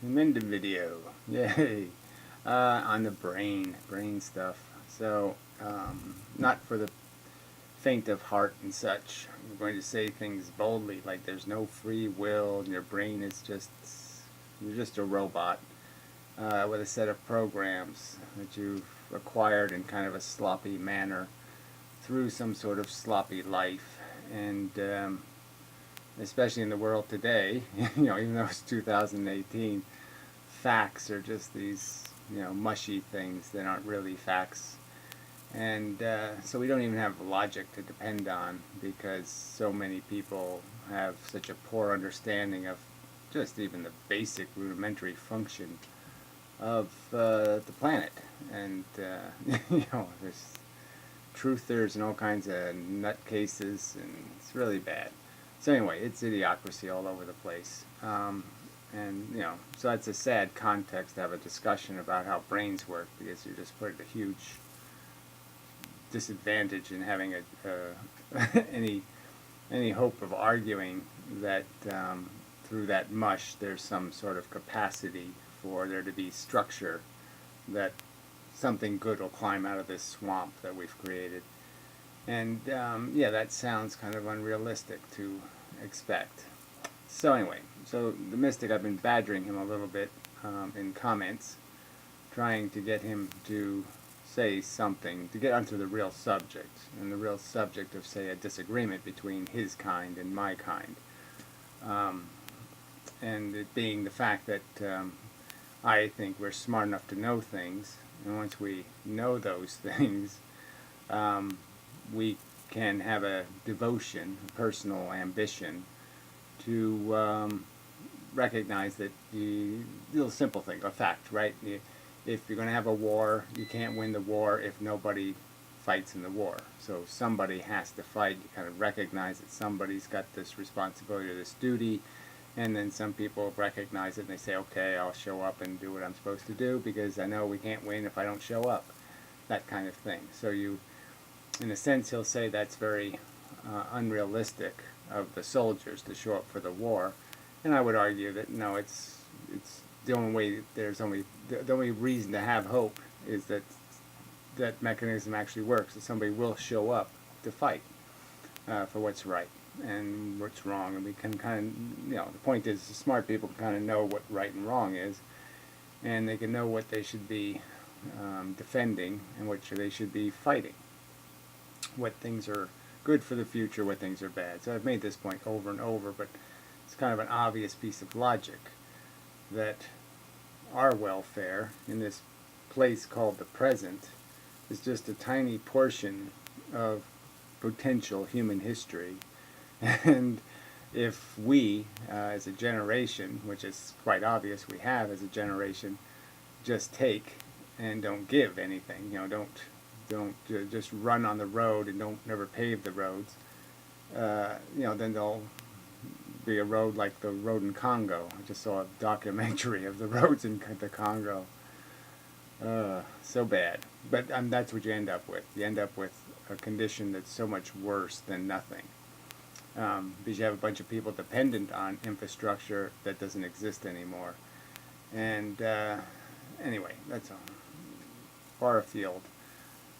Minden video. Yay. On the brain stuff. So, not for the faint of heart and such. I'm going to say things boldly, like there's no free will, and your brain is you're just a robot with a set of programs that you've acquired in kind of a sloppy manner through some sort of sloppy life. And especially in the world today, even though it's 2018, facts are just these, mushy things that aren't really facts. And so we don't even have logic to depend on because so many people have such a poor understanding of just even the basic rudimentary function of the planet. And, there's truthers and all kinds of nutcases, and it's really bad. So anyway, it's idiocracy all over the place. And, so that's a sad context to have a discussion about how brains work because you just put a huge disadvantage in having any hope of arguing that through that mush there's some sort of capacity for there to be structure that something good will climb out of this swamp that we've created. And that sounds kind of unrealistic to expect. So anyway, so the mystic, I've been badgering him a little bit in comments, trying to get him to say something, to get onto the real subject, and the real subject of, say, a disagreement between his kind and my kind. And it being the fact that I think we're smart enough to know things, and once we know those things, we can have a devotion, a personal ambition to recognize that the little simple thing, a fact, right? If you're going to have a war, you can't win the war if nobody fights in the war. So somebody has to fight. You kind of recognize that somebody's got this responsibility or this duty, and then some people recognize it and they say, okay, I'll show up and do what I'm supposed to do because I know we can't win if I don't show up. That kind of thing. So in a sense, he'll say that's very unrealistic of the soldiers to show up for the war, and I would argue that no, it's the only way. The only reason to have hope is that that mechanism actually works. That somebody will show up to fight for what's right and what's wrong, and we can kind of, the point is, the smart people can kind of know what right and wrong is, and they can know what they should be defending and what they should be fighting. What things are good for the future, what things are bad. So I've made this point over and over, but it's kind of an obvious piece of logic that our welfare in this place called the present is just a tiny portion of potential human history. And if we, as a generation, which is quite obvious we have as a generation, just take and don't give anything, don't just run on the road and don't never pave the roads, then there'll be a road like the road in Congo. I just saw a documentary of the roads in the Congo. So bad. But that's what you end up with. You end up with a condition that's so much worse than nothing. Because you have a bunch of people dependent on infrastructure that doesn't exist anymore. And anyway, that's all. Far afield.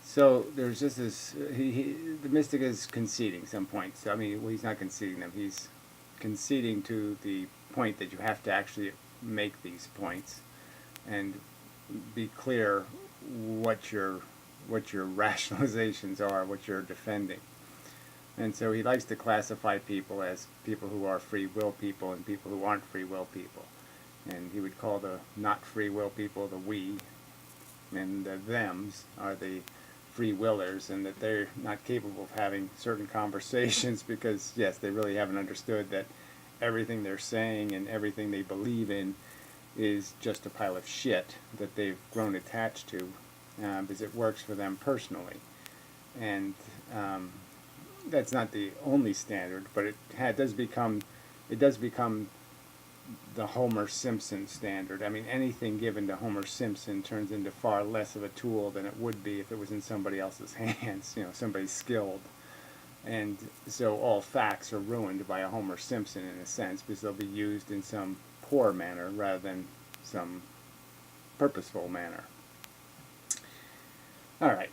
So there's just this. The mystic is conceding some points. I mean, well, he's not conceding them. He's conceding to the point that you have to actually make these points and be clear what your rationalizations are, what you're defending. And so he likes to classify people as people who are free will people and people who aren't free will people. And he would call the not free will people the we, and the thems are the free willers, and that they're not capable of having certain conversations because, yes, they really haven't understood that everything they're saying and everything they believe in is just a pile of shit that they've grown attached to because it works for them personally. And that's not the only standard, but it does become the Homer Simpson standard. I mean, anything given to Homer Simpson turns into far less of a tool than it would be if it was in somebody else's hands, somebody skilled. And so all facts are ruined by a Homer Simpson in a sense because they'll be used in some poor manner rather than some purposeful manner. All right,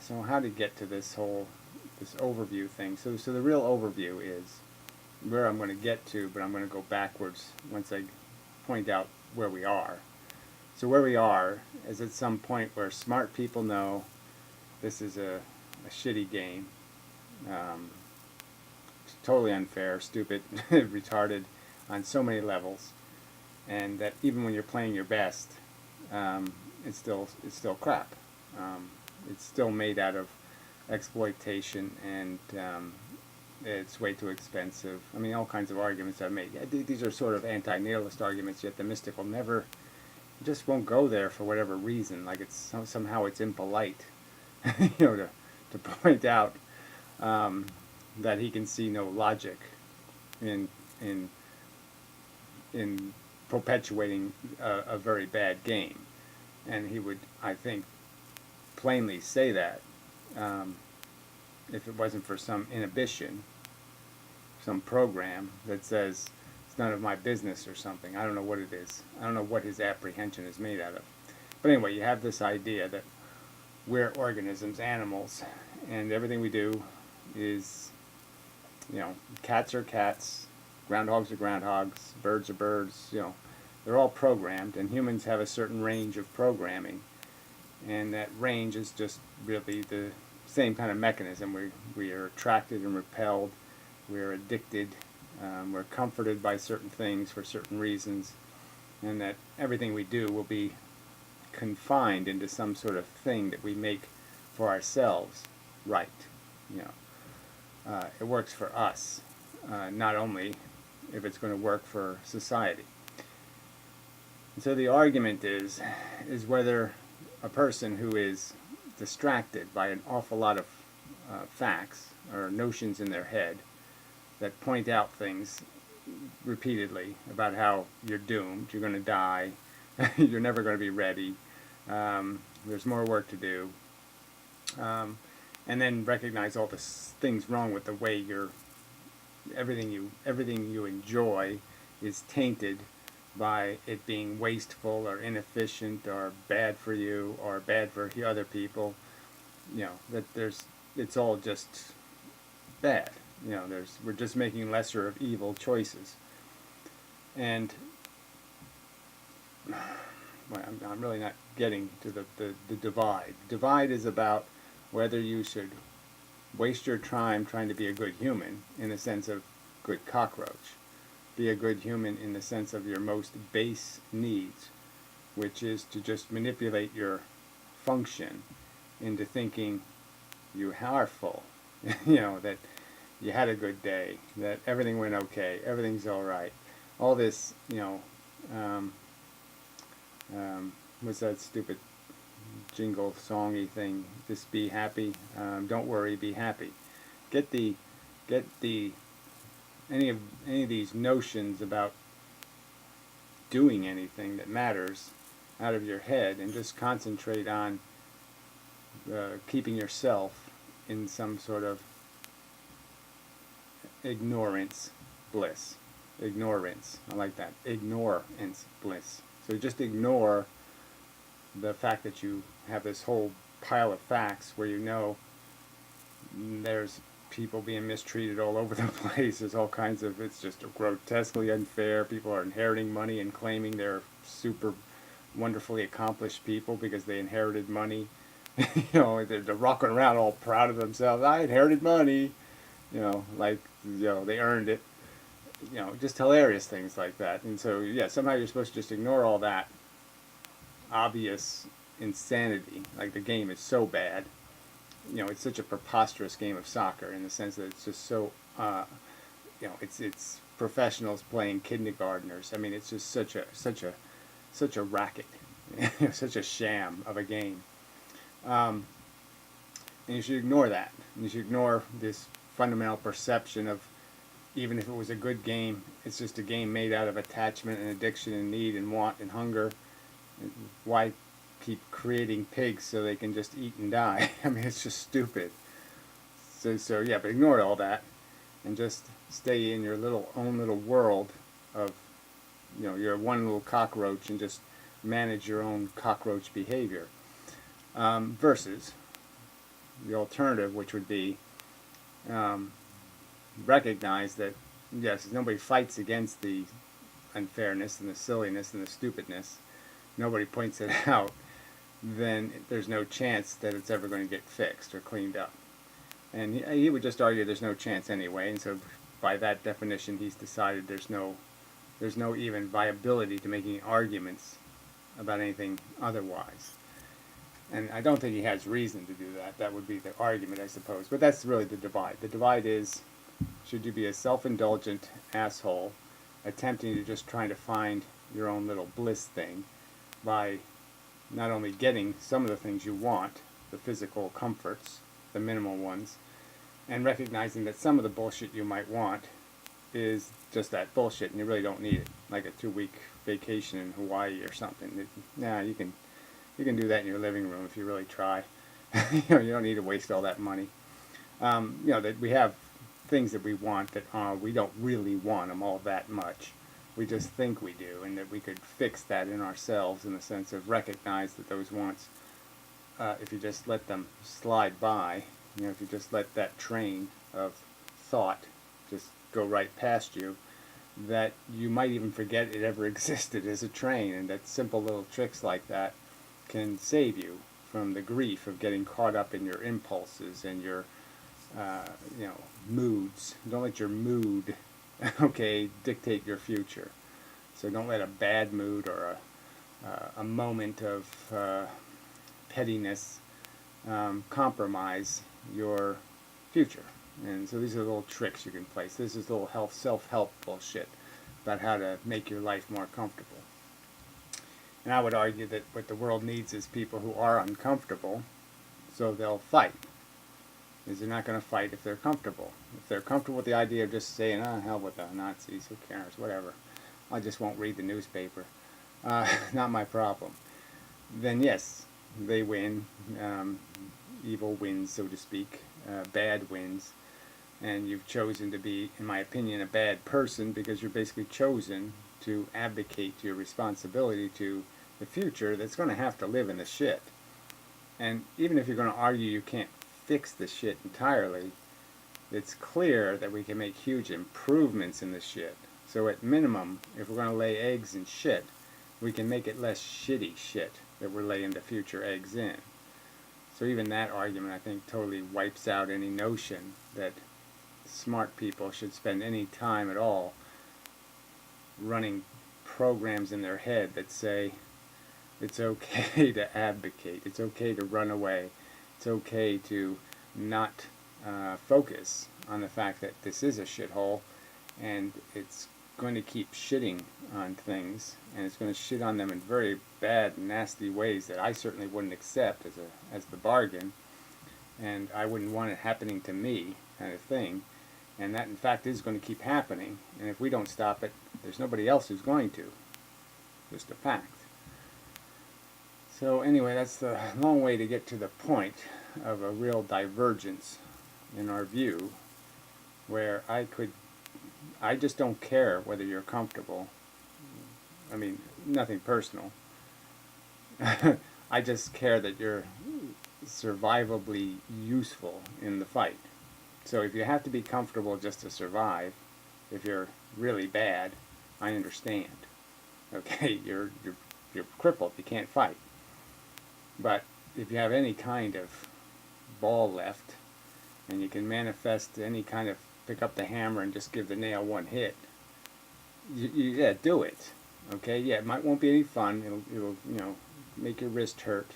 so how to get to this overview thing. So the real overview is where I'm going to get to, but I'm going to go backwards once I point out where we are. So where we are is at some point where smart people know this is a shitty game. It's totally unfair, stupid, retarded on so many levels, and that even when you're playing your best, it's still crap. It's still made out of exploitation, and it's way too expensive. I mean, all kinds of arguments I've made. These are sort of anti-nihilist arguments, yet the mystic will never, just won't go there for whatever reason. Like it's somehow it's impolite, to point out that he can see no logic in perpetuating a very bad game, and he would, I think, plainly say that if it wasn't for some inhibition, some program that says it's none of my business or something. I don't know what it is. I don't know what his apprehension is made out of. But anyway, you have this idea that we're organisms, animals, and everything we do is, cats are cats, groundhogs are groundhogs, birds are birds, they're all programmed, and humans have a certain range of programming, and that range is just really the same kind of mechanism. We are attracted and repelled, we're addicted, we're comforted by certain things for certain reasons, and that everything we do will be confined into some sort of thing that we make for ourselves right. It works for us, not only if it's going to work for society. And so the argument is whether a person who is distracted by an awful lot of facts or notions in their head that point out things repeatedly about how you're doomed, you're going to die, you're never going to be ready, there's more work to do, and then recognize all the things wrong with the way everything you enjoy is tainted by it being wasteful or inefficient or bad for you or bad for other people. That it's all just bad. We're just making lesser of evil choices. And well, I'm really not getting to the divide. Divide is about whether you should waste your time trying to be a good human in the sense of good cockroach. Be a good human in the sense of your most base needs, which is to just manipulate your function into thinking you are full, that you had a good day, that everything went okay, everything's all right. All this, what's that stupid jingle songy thing? Just be happy. Don't worry, be happy. Get any of these notions about doing anything that matters out of your head, and just concentrate on keeping yourself in some sort of ignorance bliss. Ignorance. I like that. Ignorance bliss. So just ignore the fact that you have this whole pile of facts where there's people being mistreated all over the place. There's all kinds of, it's just grotesquely unfair. People are inheriting money and claiming they're super wonderfully accomplished people because they inherited money. They're rocking around all proud of themselves. I inherited money. They earned it. Just hilarious things like that. And so, somehow you're supposed to just ignore all that obvious insanity. Like the game is so bad. It's such a preposterous game of soccer in the sense that it's just so, it's professionals playing kindergartners. I mean, it's just such a racket, such a sham of a game. And you should ignore that. And you should ignore this fundamental perception of, even if it was a good game, it's just a game made out of attachment and addiction and need and want and hunger. Why keep creating pigs so they can just eat and die? I mean, it's just stupid. So but ignore all that and just stay in your own little world of you're one little cockroach and just manage your own cockroach behavior. Versus the alternative, which would be um, recognize that, yes, nobody fights against the unfairness and the silliness and the stupidness. Nobody points it out. Then there's no chance that it's ever going to get fixed or cleaned up. And he would just argue there's no chance anyway, and so by that definition he's decided there's no even viability to making arguments about anything otherwise. And I don't think he has reason to do that. That would be the argument, I suppose. But that's really the divide. The divide is, should you be a self-indulgent asshole attempting to just trying to find your own little bliss thing by not only getting some of the things you want, the physical comforts, the minimal ones, and recognizing that some of the bullshit you might want is just that bullshit and you really don't need it, like a 2-week vacation in Hawaii or something. You can do that in your living room if you really try. You don't need to waste all that money. That we have things that we want that we don't really want them all that much. We just think we do, and that we could fix that in ourselves in the sense of recognize that those wants, if you just let them slide by, if you just let that train of thought just go right past you, that you might even forget it ever existed as a train, and that simple little tricks like that can save you from the grief of getting caught up in your impulses and your moods. Don't let your mood dictate your future. So don't let a bad mood or a moment of pettiness compromise your future. And so these are little tricks you can play. So this is little self-help bullshit about how to make your life more comfortable. And I would argue that what the world needs is people who are uncomfortable, so they'll fight. Is they're not going to fight if they're comfortable. If they're comfortable with the idea of just saying, hell with the Nazis, who cares, whatever, I just won't read the newspaper, not my problem, then yes, they win. Evil wins, so to speak. Bad wins. And you've chosen to be, in my opinion, a bad person because you're basically chosen to abdicate your responsibility to the future that's going to have to live in the shit. And even if you're going to argue you can't fix the shit entirely, it's clear that we can make huge improvements in the shit. So at minimum, if we're going to lay eggs in shit, we can make it less shitty shit that we're laying the future eggs in. So even that argument, I think, totally wipes out any notion that smart people should spend any time at all running programs in their head that say it's okay to abdicate, it's okay to run away, it's okay to not focus on the fact that this is a shithole and it's going to keep shitting on things, and it's going to shit on them in very bad, nasty ways that I certainly wouldn't accept as the bargain, and I wouldn't want it happening to me, kind of thing. And that, in fact, is going to keep happening, and if we don't stop it, there's nobody else who's going to. Just a fact. So anyway, that's the long way to get to the point of a real divergence in our view, where I just don't care whether you're comfortable. I mean, nothing personal. I just care that you're survivably useful in the fight. So if you have to be comfortable just to survive, if you're really bad, I understand. Okay, you're crippled, you can't fight. But if you have any kind of ball left, and you can manifest any kind of pick up the hammer and just give the nail one hit, yeah, do it. Okay, yeah, it won't be any fun. It'll make your wrist hurt.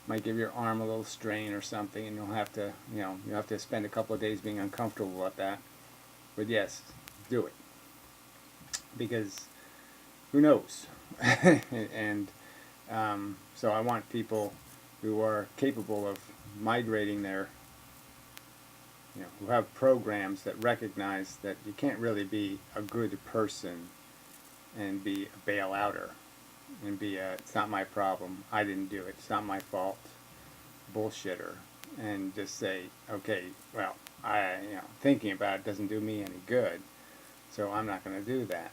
Might give your arm a little strain or something, and you'll have to spend a couple of days being uncomfortable about that. But yes, do it, because who knows? And so I want people who are capable of migrating their, who have programs that recognize that you can't really be a good person and be a bailouter and be it's not my problem, I didn't do it, it's not my fault, bullshitter, and just say, okay, well, thinking about it doesn't do me any good, so I'm not going to do that.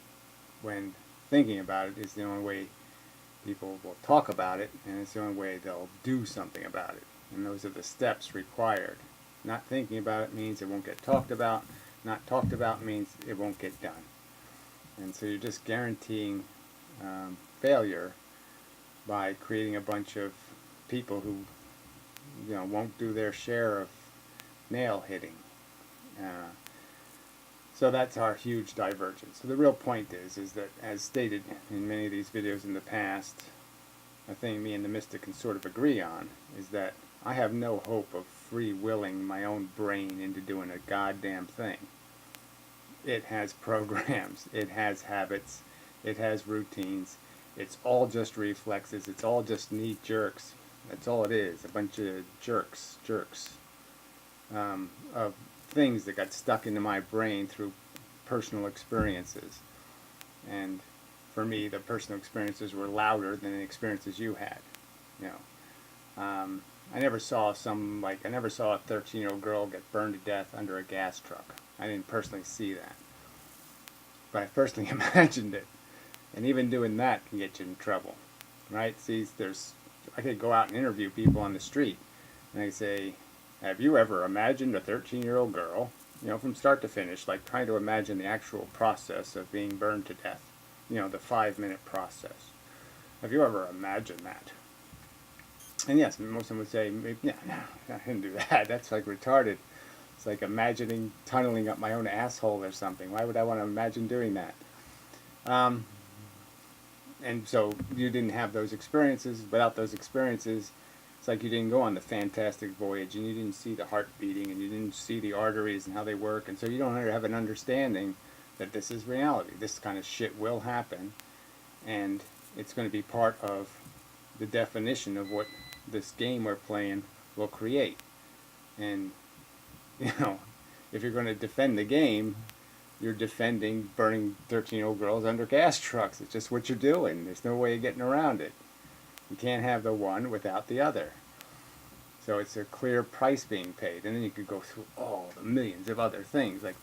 When thinking about it is the only way people will talk about it, and it's the only way they'll do something about it. And those are the steps required. Not thinking about it means it won't get talked about. Not talked about means it won't get done. And so you're just guaranteeing failure by creating a bunch of people who, won't do their share of nail hitting. So that's our huge divergence. So the real point is that, as stated in many of these videos in the past, a thing me and the mystic can sort of agree on is that I have no hope of free willing my own brain into doing a goddamn thing. It has programs, it has habits, it has routines. It's all just reflexes. It's all just knee jerks. That's all it is. A bunch of jerks of things that got stuck into my brain through personal experiences. And for me, the personal experiences were louder than the experiences you had. I never saw a 13-year-old girl get burned to death under a gas truck. I didn't personally see that, but I personally imagined it. And even doing that can get you in trouble, right? See, I could go out and interview people on the street, and I say, have you ever imagined a 13-year-old girl, from start to finish, like trying to imagine the actual process of being burned to death, the 5-minute process. Have you ever imagined that? And yes, most of them would say, no, I didn't do that. That's like retarded. It's like imagining tunneling up my own asshole or something. Why would I want to imagine doing that? And so you didn't have those experiences. Without those experiences, it's like you didn't go on the fantastic voyage, and you didn't see the heart beating, and you didn't see the arteries and how they work, and so you don't have an understanding that this is reality. This kind of shit will happen, and it's going to be part of the definition of what this game we're playing will create. And, if you're going to defend the game, you're defending burning 13-year-old girls under gas trucks. It's just what you're doing. There's no way of getting around it. You can't have the one without the other. So it's a clear price being paid. And then you could go through all the millions of other things. Like,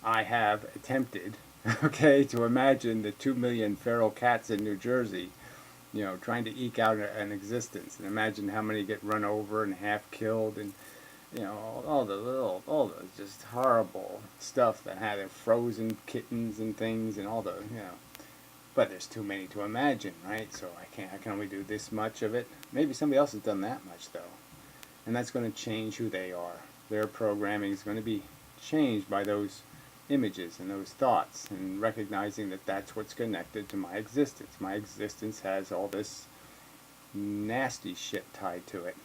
I have attempted, to imagine the 2 million feral cats in New Jersey, trying to eke out an existence. And imagine how many get run over and half killed, and all the just horrible stuff that had frozen kittens and things, and all the, but there's too many to imagine, right? So I can only do this much of it. Maybe somebody else has done that much, though. And that's going to change who they are. Their programming is going to be changed by those images and those thoughts, and recognizing that that's what's connected to my existence. My existence has all this nasty shit tied to it.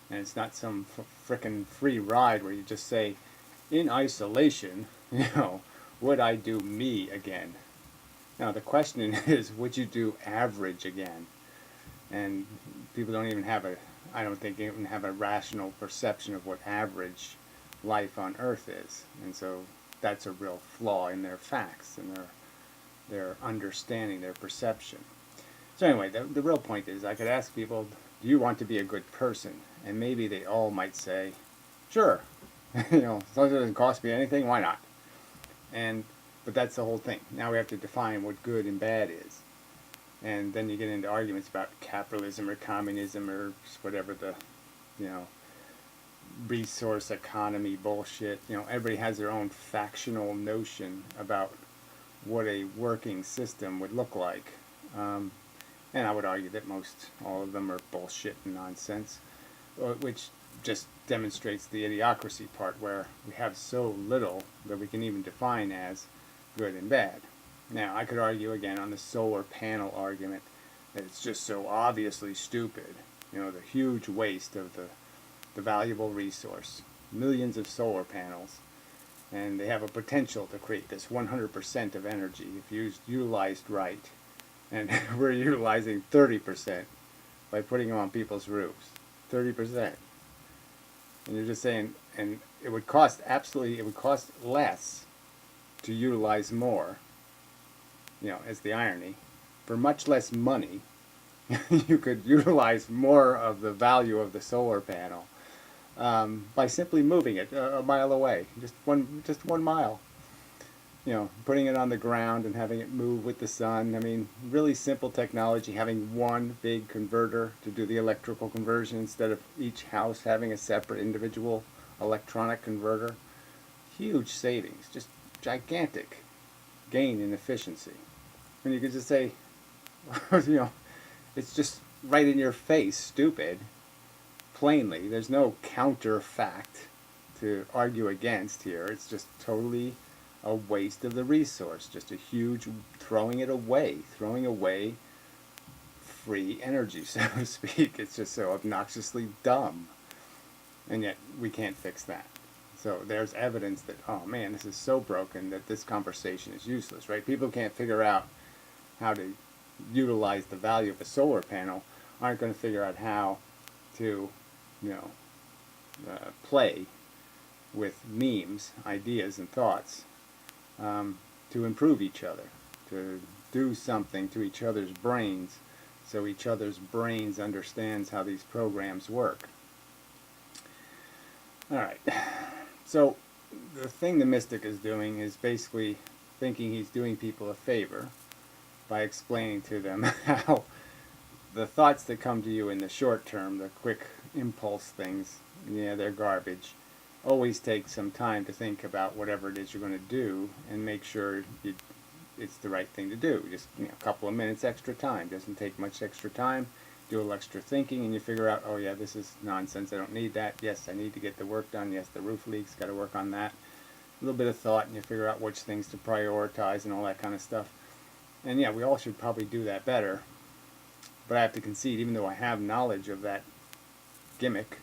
And it's not some frickin' free ride where you just say, in isolation, would I do me again? Now the question is, would you do average again? And people don't even have I don't think even have a rational perception of what average life on Earth is. And so that's a real flaw in their facts and their understanding, their perception. So anyway, the real point is, I could ask people, do you want to be a good person? And maybe they all might say, sure, as long as it doesn't cost me anything, why not? But that's the whole thing. Now we have to define what good and bad is. And then you get into arguments about capitalism or communism or whatever the, resource economy bullshit. Everybody has their own factional notion about what a working system would look like. And I would argue that all of them are bullshit and nonsense, which just demonstrates the idiocracy part, where we have so little that we can even define as good and bad. Now, I could argue again on the solar panel argument that it's just so obviously stupid. The huge waste of the valuable resource. Millions of solar panels. And they have a potential to create this 100% of energy if utilized right. And we're utilizing 30% by putting them on people's roofs. 30%. And you're just saying, and it would cost less to utilize more, as the irony. For much less money, you could utilize more of the value of the solar panel by simply moving it a mile away, just one mile. putting it on the ground and having it move with the sun. I mean, really simple technology, having one big converter to do the electrical conversion instead of each house having a separate individual electronic converter. Huge savings, just gigantic gain in efficiency. And you could just say, it's just right in your face, stupid, plainly. There's no counter fact to argue against here. It's just totally a waste of the resource, just a huge throwing away free energy, so to speak. It's just so obnoxiously dumb. And yet we can't fix that. So there's evidence that, oh man, this is so broken that this conversation is useless, right? People can't figure out how to utilize the value of a solar panel, aren't going to figure out how to, play with memes, ideas, and thoughts to improve each other, to do something to each other's brains so each other's brains understands how these programs work. Alright, so the thing the mystic is doing is basically thinking he's doing people a favor by explaining to them how the thoughts that come to you in the short term, the quick impulse things, they're garbage. Always take some time to think about whatever it is you're going to do and make sure it's the right thing to do. Just a couple of minutes extra time. Doesn't take much extra time. Do a little extra thinking and you figure out, oh yeah, this is nonsense. I don't need that. Yes, I need to get the work done. Yes, the roof leaks. Got to work on that. A little bit of thought and you figure out which things to prioritize and all that kind of stuff. And yeah, we all should probably do that better. But I have to concede, even though I have knowledge of that gimmick,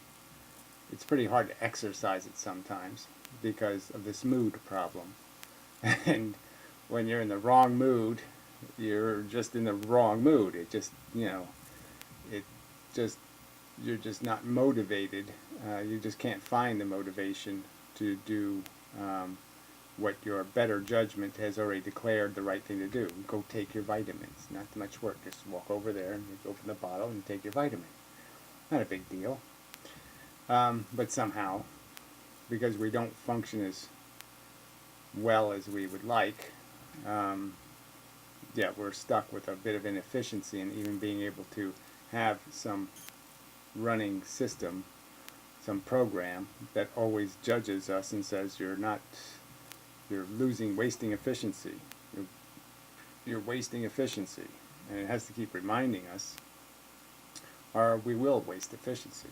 it's pretty hard to exercise it sometimes because of this mood problem. And when you're in the wrong mood, you're just in the wrong mood. It just, you're just not motivated. You just can't find the motivation to do what your better judgment has already declared the right thing to do. Go take your vitamins. Not much work. Just walk over there and open the bottle and take your vitamin. Not a big deal. But somehow, because we don't function as well as we would like, we're stuck with a bit of inefficiency in even being able to have some running system, some program that always judges us and says you're wasting efficiency. You're wasting efficiency. And it has to keep reminding us, or we will waste efficiency.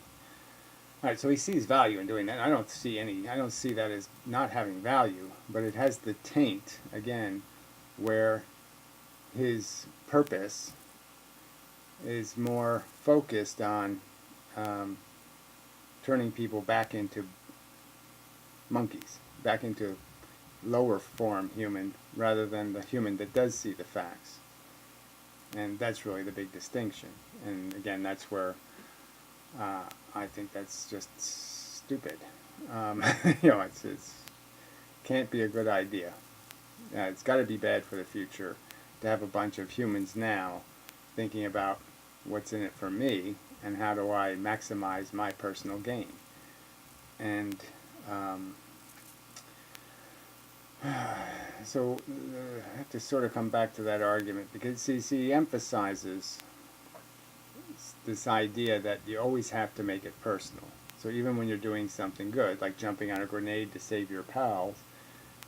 Alright, so he sees value in doing that. I don't see that as not having value, but it has the taint, again, where his purpose is more focused on turning people back into monkeys, back into lower form human, rather than the human that does see the facts. And that's really the big distinction. And again, that's where I think that's just stupid. It's can't be a good idea. It's got to be bad for the future to have a bunch of humans now thinking about what's in it for me and how do I maximize my personal gain. And so I have to sort of come back to that argument because he emphasizes this idea that you always have to make it personal. So even when you're doing something good, like jumping on a grenade to save your pals,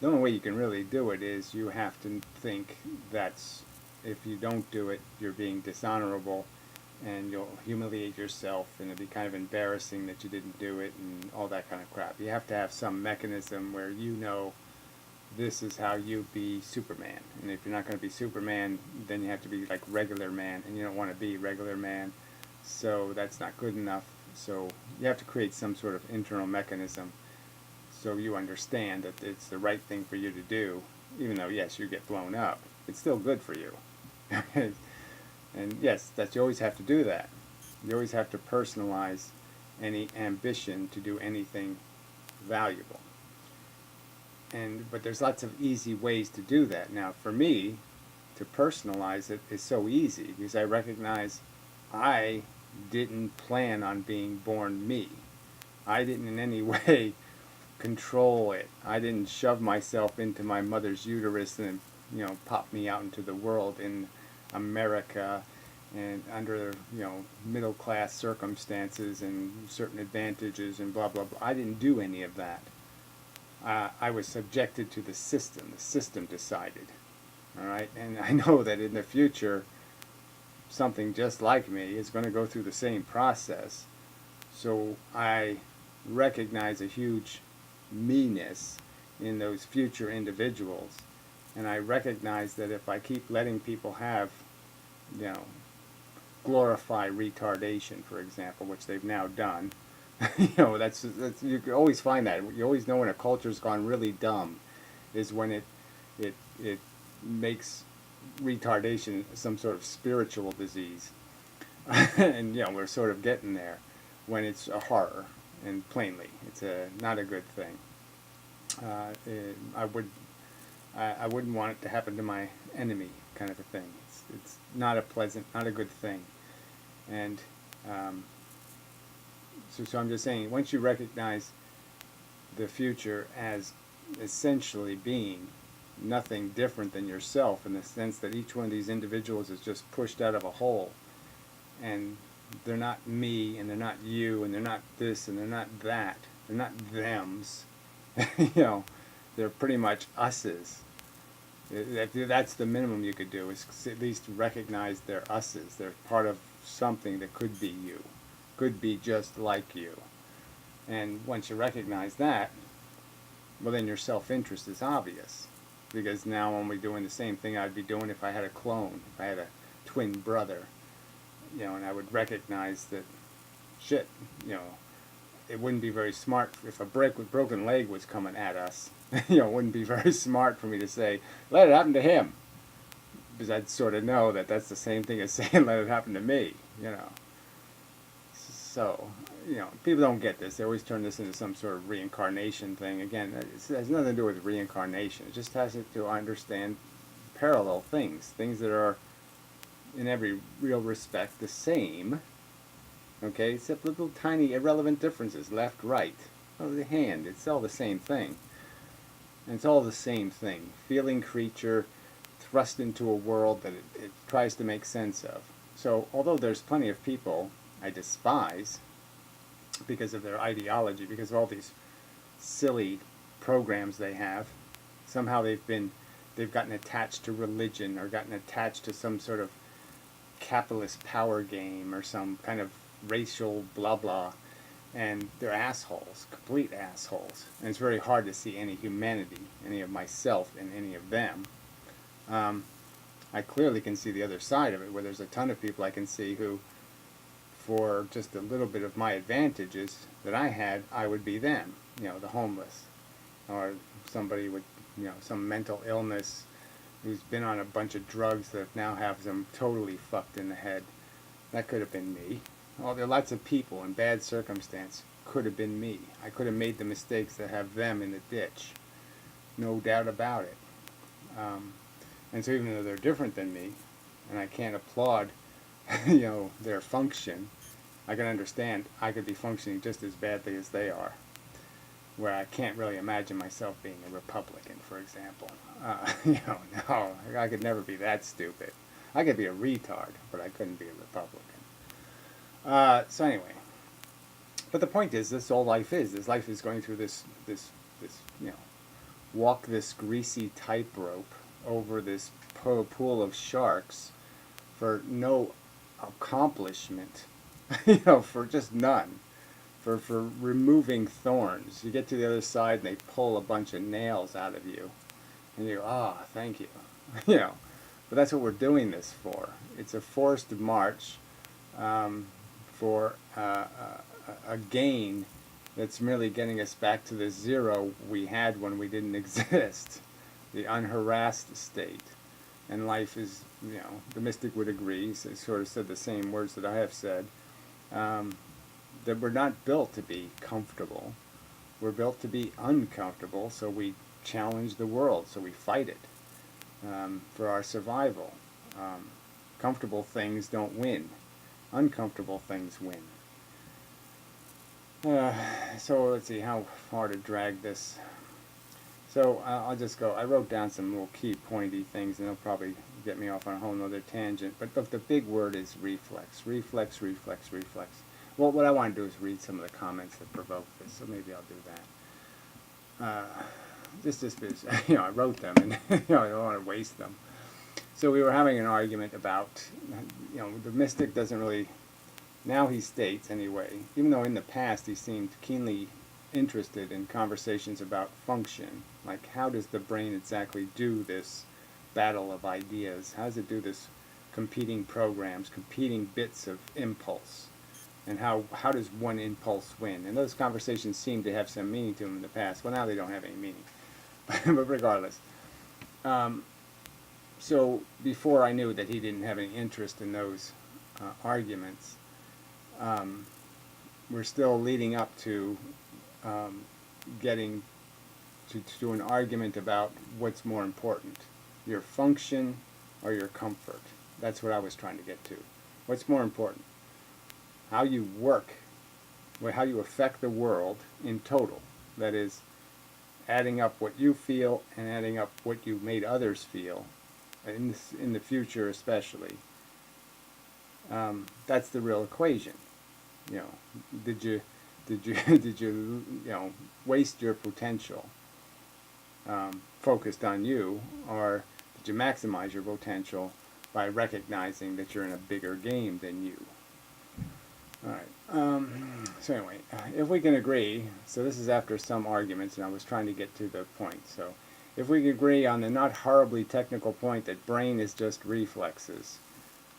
the only way you can really do it is you have to think that's, if you don't do it, you're being dishonorable and you'll humiliate yourself and it'll be kind of embarrassing that you didn't do it and all that kind of crap. You have to have some mechanism where this is how you be Superman. And if you're not going to be Superman, then you have to be like regular man, and you don't want to be regular man, so that's not good enough. So you have to create some sort of internal mechanism so you understand that it's the right thing for you to do, even though, yes, you get blown up. It's still good for you. And yes, you always have to do that. You always have to personalize any ambition to do anything valuable. But there's lots of easy ways to do that. Now, for me, to personalize it is so easy because I recognize I didn't plan on being born me. I didn't in any way control it. I didn't shove myself into my mother's uterus and, pop me out into the world in America and under, middle class circumstances and certain advantages and blah, blah, blah. I didn't do any of that. I was subjected to the system. The system decided. All right? And I know that in the future, something just like me is going to go through the same process. So I recognize a huge me-ness in those future individuals. And I recognize that if I keep letting people have, glorify retardation, for example, which they've now done, that's you can always find that. You always know when a culture's gone really dumb is when it makes retardation some sort of spiritual disease. And we're sort of getting there when it's a horror, and plainly it's not a good thing. I wouldn't want it to happen to my enemy, kind of a thing. It's not a pleasant, not a good thing. And so I'm just saying, once you recognize the future as essentially being nothing different than yourself, in the sense that each one of these individuals is just pushed out of a hole, and they're not me, and they're not you, and they're not this, and they're not that, they're not thems, they're pretty much us's. That's the minimum you could do, is at least recognize they're us's. They're part of something that could be you, could be just like you. And once you recognize that, well, then your self-interest is obvious, because now I'm only doing the same thing I'd be doing if I had a clone, if I had a twin brother, and I would recognize that, shit, it wouldn't be very smart if a broken leg was coming at us. It wouldn't be very smart for me to say, let it happen to him, because I'd sort of know that that's the same thing as saying, let it happen to me, So, people don't get this. They always turn this into some sort of reincarnation thing. Again, it has nothing to do with reincarnation. It just has to understand parallel things that are, in every real respect, the same. Okay, except little tiny irrelevant differences, left, right. Oh, the hand, it's all the same thing. And it's all the same thing. Feeling creature thrust into a world that it tries to make sense of. So, although there's plenty of people I despise because of their ideology, because of all these silly programs they have, somehow they've gotten attached to religion, or gotten attached to some sort of capitalist power game, or some kind of racial blah blah, and they're assholes, complete assholes, and it's very hard to see any humanity, any of myself in any of them. I clearly can see the other side of it, where there's a ton of people I can see who, for just a little bit of my advantages that I had, I would be them, the homeless, or somebody with, some mental illness, who's been on a bunch of drugs that now have them totally fucked in the head. That could have been me. Well, there are lots of people in bad circumstance. Could have been me. I could have made the mistakes that have them in the ditch. No doubt about it. And so even though they're different than me, and I can't applaud, their function, I can understand I could be functioning just as badly as they are. Where I can't really imagine myself being a Republican, for example. No, I could never be that stupid. I could be a retard, but I couldn't be a Republican. So anyway, but the point is, this all life is. This life is going through this, walk this greasy tightrope over this pool of sharks for no accomplishment, for just none. For removing thorns. You get to the other side and they pull a bunch of nails out of you. And you go, thank you. But that's what we're doing this for. It's a forced march for a gain that's merely getting us back to the zero we had when we didn't exist. The unharassed state. And life is, the mystic would agree, he sort of said the same words that I have said, that we're not built to be comfortable. We're built to be uncomfortable, so we challenge the world, so we fight it for our survival. Comfortable things don't win. Uncomfortable things win. Uh, so let's see how far to drag this. So I'll just go. I wrote down some little key pointy things, and they'll probably get me off on a whole nother tangent. But the big word is reflex. Reflex, reflex, reflex. Well, what I want to do is read some of the comments that provoke this, so maybe I'll do that. Just because, I wrote them, and I don't want to waste them. So we were having an argument about, the mystic doesn't really, now he states anyway, even though in the past he seemed keenly interested in conversations about function, like how does the brain exactly do this battle of ideas? How does it do this competing programs, competing bits of impulse? And how does one impulse win? And those conversations seem to have some meaning to them in the past. Well, now they don't have any meaning. But regardless. So before I knew that he didn't have any interest in those arguments, we're still leading up to getting to an argument about what's more important, your function or your comfort. That's what I was trying to get to. What's more important? How you work, how you affect the world in total. That is, adding up what you feel and adding up what you made others feel, in the future especially. That's the real equation. Did you did you waste your potential focused on you, or did you maximize your potential by recognizing that you're in a bigger game than you? All right. So anyway, if we can agree, so this is after some arguments, and I was trying to get to the point. So if we can agree on the not horribly technical point that brain is just reflexes.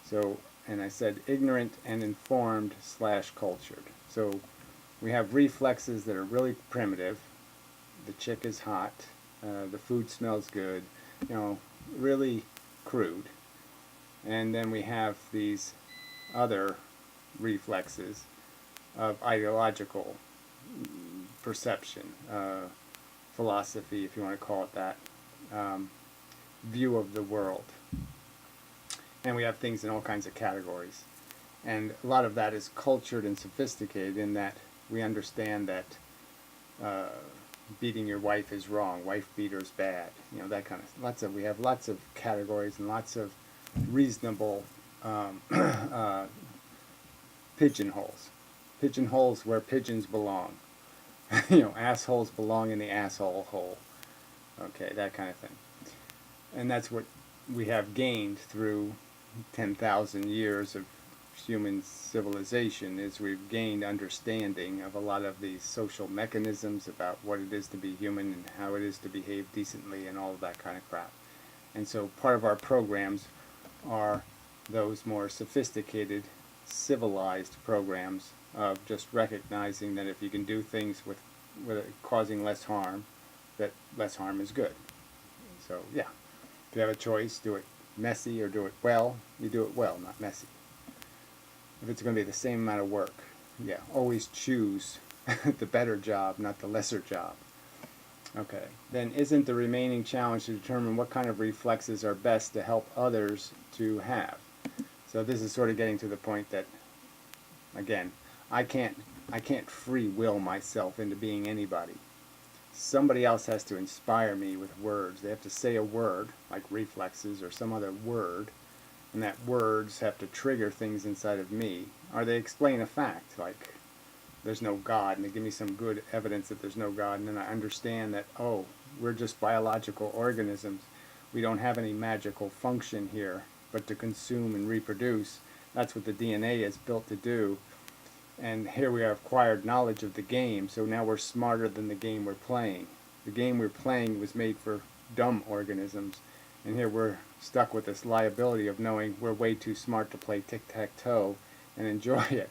So, and I said ignorant and informed / cultured. So we have reflexes that are really primitive. The chick is hot. The food smells good. Really crude. And then we have these other reflexes of ideological perception, philosophy, if you want to call it that, view of the world. And we have things in all kinds of categories. And a lot of that is cultured and sophisticated in that we understand that beating your wife is wrong, wife beater's bad, that kind of, we have lots of categories and lots of reasonable pigeonholes where pigeons belong. Assholes belong in the asshole hole. Okay, that kind of thing. And that's what we have gained through 10,000 years of human civilization, is we've gained understanding of a lot of these social mechanisms about what it is to be human and how it is to behave decently and all of that kind of crap. And so part of our programs are those more sophisticated, civilized programs of just recognizing that if you can do things with it causing less harm, that less harm is good. So yeah, if you have a choice, do it messy or do it well, you do it well, not messy. If it's going to be the same amount of work, yeah, always choose the better job, not the lesser job. Okay, then isn't the remaining challenge to determine what kind of reflexes are best to help others to have? So this is sort of getting to the point that, again, I can't free will myself into being anybody. Somebody else has to inspire me with words. They have to say a word, like reflexes or some other word, and that words have to trigger things inside of me. Or they explain a fact, like there's no God, and they give me some good evidence that there's no God, and then I understand that, oh, we're just biological organisms. We don't have any magical function here, but to consume and reproduce. That's what the DNA is built to do. And here we have acquired knowledge of the game, so now we're smarter than the game we're playing. The game we're playing was made for dumb organisms, and here we're stuck with this liability of knowing we're way too smart to play tic-tac-toe and enjoy it,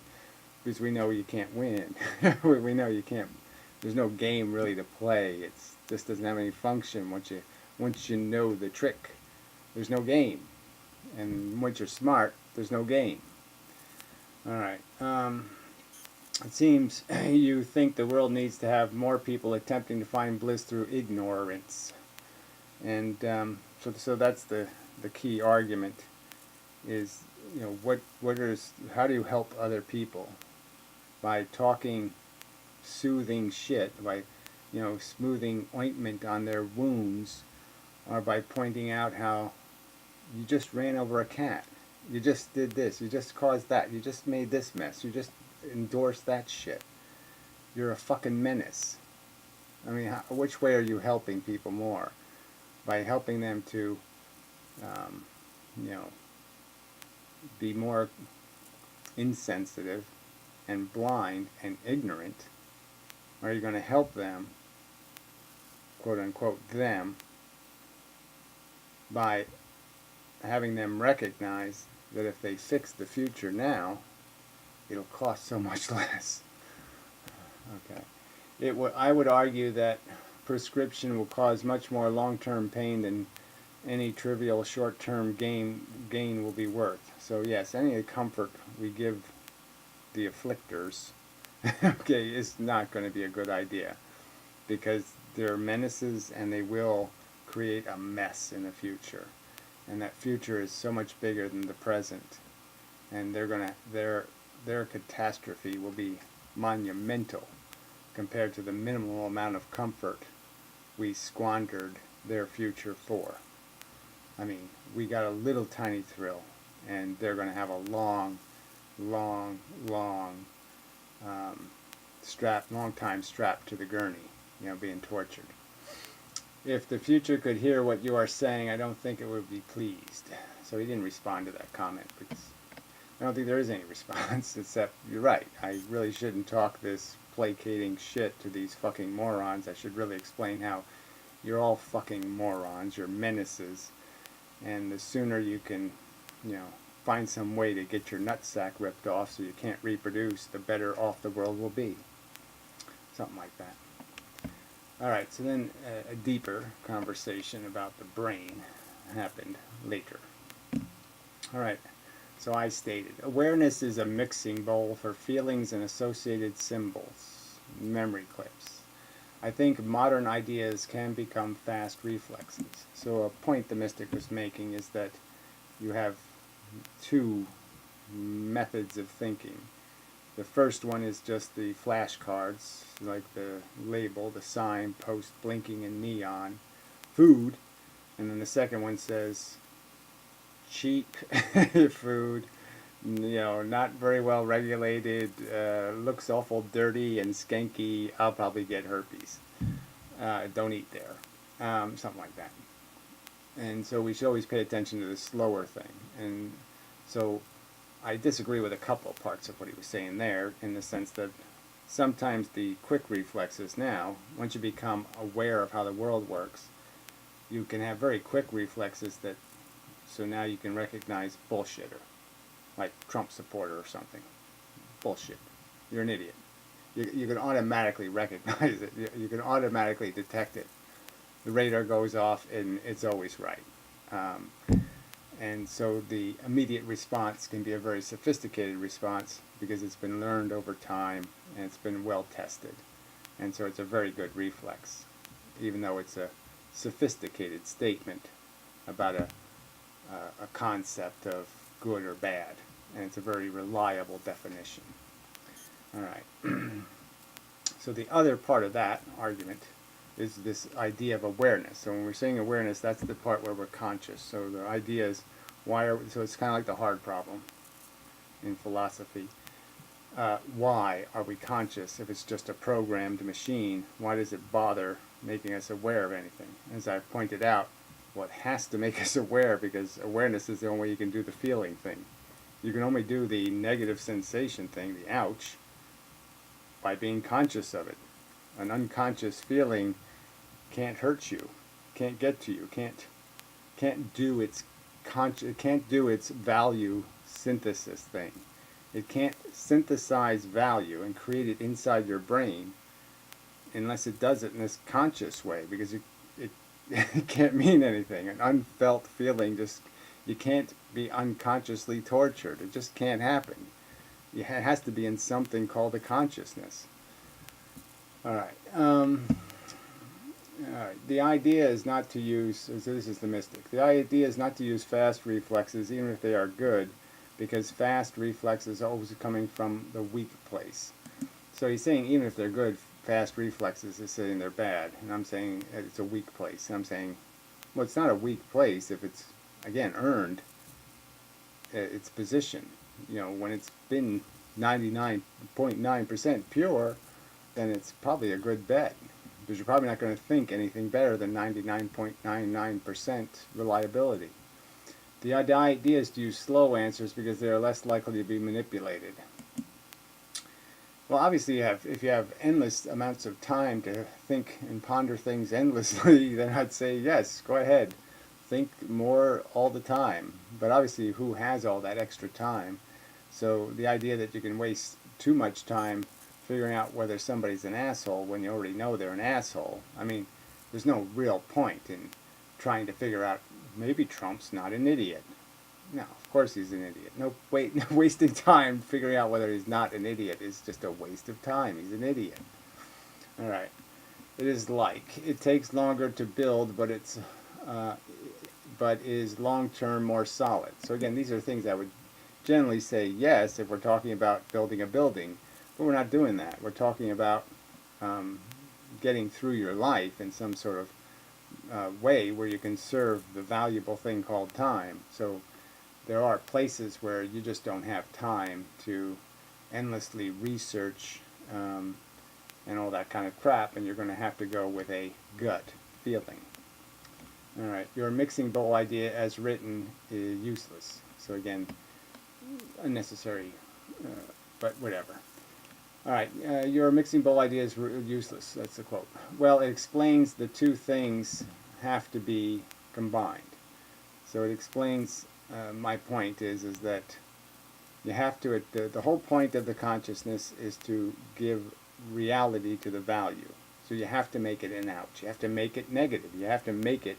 because we know you can't win. We know you can't, there's no game really to play. It's just doesn't have any function once you know the trick. There's no game. And once you're smart, there's no game. Alright. It seems you think the world needs to have more people attempting to find bliss through ignorance. And so that's the key argument is, how do you help other people? By talking soothing shit, by, smoothing ointment on their wounds, or by pointing out how you just ran over a cat, you just did this, you just caused that, you just made this mess, you just endorsed that shit. You're a fucking menace. I mean, which way are you helping people more? By helping them to, you know, be more insensitive and blind and ignorant? Or are you going to help them, quote unquote, them, by having them recognize that if they fix the future now, it'll cost so much less? Okay. I would argue that prescription will cause much more long-term pain than any trivial short-term gain will be worth. So yes, any comfort we give the afflictors, okay, is not going to be a good idea, because they're menaces and they will create a mess in the future, and that future is so much bigger than the present, and their catastrophe will be monumental compared to the minimal amount of comfort we squandered their future for. I mean, we got a little tiny thrill, and they're going to have a long time strapped to the gurney, being tortured. If the future could hear what you are saying, I don't think it would be pleased. So he didn't respond to that comment, because I don't think there is any response, except, you're right, I really shouldn't talk this placating shit to these fucking morons. I should really explain how you're all fucking morons, you're menaces, and the sooner you can, find some way to get your nutsack ripped off so you can't reproduce, the better off the world will be. Something like that. Alright, so then a deeper conversation about the brain happened later. Alright, so I stated, awareness is a mixing bowl for feelings and associated symbols, memory clips. I think modern ideas can become fast reflexes. So a point the mystic was making is that you have two methods of thinking. The first one is just the flashcards, like the label, the sign, post blinking in neon, food, and then the second one says cheap food, not very well regulated, looks awful dirty and skanky, I'll probably get herpes. Don't eat there. Something like that. And so we should always pay attention to the slower thing. And so I disagree with a couple parts of what he was saying there, in the sense that sometimes the quick reflexes now, once you become aware of how the world works, you can have very quick reflexes that, so now you can recognize bullshitter, like Trump supporter or something. Bullshit. You're an idiot. You can automatically recognize it. You can automatically detect it. The radar goes off and it's always right. And so the immediate response can be a very sophisticated response because it's been learned over time and it's been well tested. And so it's a very good reflex, even though it's a sophisticated statement about a concept of good or bad. And it's a very reliable definition. All right. So the other part of that argument is this idea of awareness. So when we're saying awareness, that's the part where we're conscious. So the idea is, so it's kind of like the hard problem in philosophy. Why are we conscious if it's just a programmed machine? Why does it bother making us aware of anything? As I've pointed out, what has to make us aware, because awareness is the only way you can do the feeling thing. You can only do the negative sensation thing, the ouch, by being conscious of it. An unconscious feeling can't hurt you, can't get to you, can't do its value synthesis thing. It can't synthesize value and create it inside your brain unless it does it in this conscious way, because it can't mean anything. An unfelt feeling, you can't be unconsciously tortured. It just can't happen. It has to be in something called a consciousness. All right. The idea is not to use, so this is the mystic, the idea is not to use fast reflexes even if they are good, because fast reflexes are always coming from the weak place. So he's saying even if they're good, fast reflexes, he's saying they're bad. And I'm saying it's a weak place. And I'm saying, well, it's not a weak place if it's, again, earned its position. When it's been 99.9% pure, then it's probably a good bet. Because you're probably not going to think anything better than 99.99% reliability. The idea is to use slow answers because they are less likely to be manipulated. Well, obviously, if you have endless amounts of time to think and ponder things endlessly, then I'd say yes, go ahead. Think more all the time. But obviously, who has all that extra time? So the idea that you can waste too much time figuring out whether somebody's an asshole when you already know they're an asshole, I mean, there's no real point in trying to figure out maybe Trump's not an idiot. No, of course he's an idiot. No, wasting time figuring out whether he's not an idiot is just a waste of time. He's an idiot. All right. It is like it takes longer to build, but is long-term more solid. So again, these are things I would generally say yes if we're talking about building a building, but we're not doing that. We're talking about getting through your life in some sort of way where you can serve the valuable thing called time. So there are places where you just don't have time to endlessly research and all that kind of crap, and you're going to have to go with a gut feeling. All right, your mixing bowl idea as written is useless. So again, unnecessary, but whatever. All right, your mixing bowl idea is useless. That's the quote. Well, it explains the two things have to be combined. So it explains my point is that you have to, the whole point of the consciousness is to give reality to the value. So you have to make it an ouch. You have to make it negative. You have to make it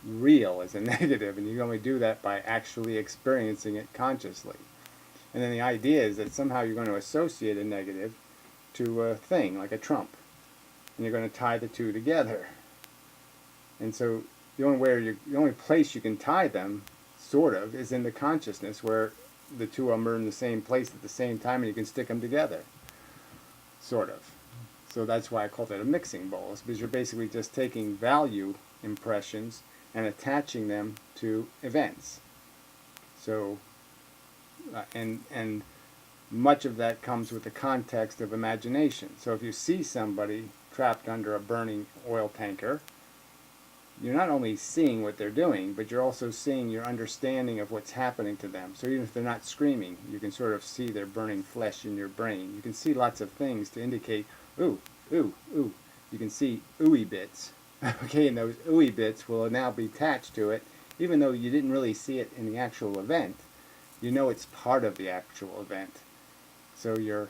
real as a negative, and you can only do that by actually experiencing it consciously. And then the idea is that somehow you're going to associate a negative to a thing, like a Trump. And you're going to tie the two together. And so the only place you can tie them, sort of, is in the consciousness where the two of them are in the same place at the same time and you can stick them together. Sort of. So that's why I called it a mixing bowl. It's because you're basically just taking value impressions and attaching them to events. So, and much of that comes with the context of imagination. So if you see somebody trapped under a burning oil tanker, you're not only seeing what they're doing, but you're also seeing your understanding of what's happening to them. So even if they're not screaming, you can sort of see their burning flesh in your brain. You can see lots of things to indicate, ooh, ooh, ooh. You can see ooey bits. Okay, and those ooey bits will now be attached to it, even though you didn't really see it in the actual event. You know it's part of the actual event. So your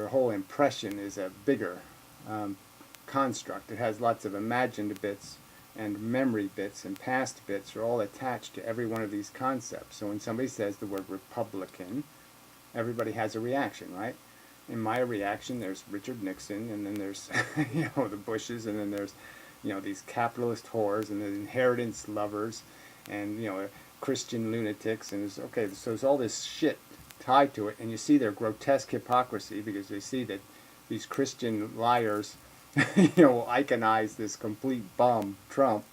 whole impression is a bigger construct. It has lots of imagined bits and memory bits and past bits are all attached to every one of these concepts. So when somebody says the word Republican, everybody has a reaction, right? In my reaction, there's Richard Nixon, and then there's the Bushes, and then there's these capitalist whores, and the inheritance lovers, and Christian lunatics, and so there's all this shit tied to it, and you see their grotesque hypocrisy because they see that these Christian liars iconize this complete bum, Trump,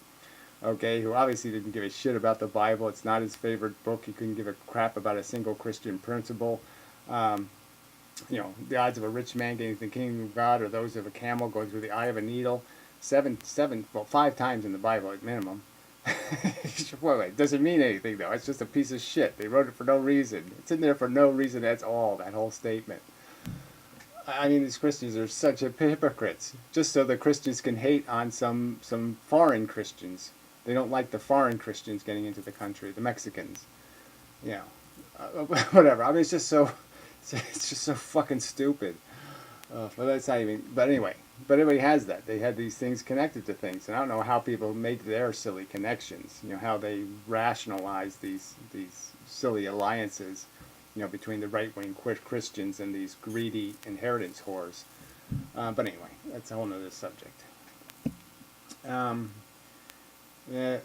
who obviously didn't give a shit about the Bible. It's not his favorite book. He couldn't give a crap about a single Christian principle. The odds of a rich man getting to the kingdom of God or those of a camel going through the eye of a needle, 5 times in the Bible at minimum. It doesn't mean anything, though. It's just a piece of shit. They wrote it for no reason. It's in there for no reason. That's all, that whole statement. I mean, these Christians are such hypocrites. Just so the Christians can hate on some foreign Christians. They don't like the foreign Christians getting into the country, the Mexicans. Whatever. I mean, it's just so fucking stupid. But that's not even. But anyway, everybody has that. They had these things connected to things, and I don't know how people make their silly connections. How they rationalize these silly alliances. Between the right-wing Christians and these greedy inheritance whores. But anyway, that's a whole other subject. Well, it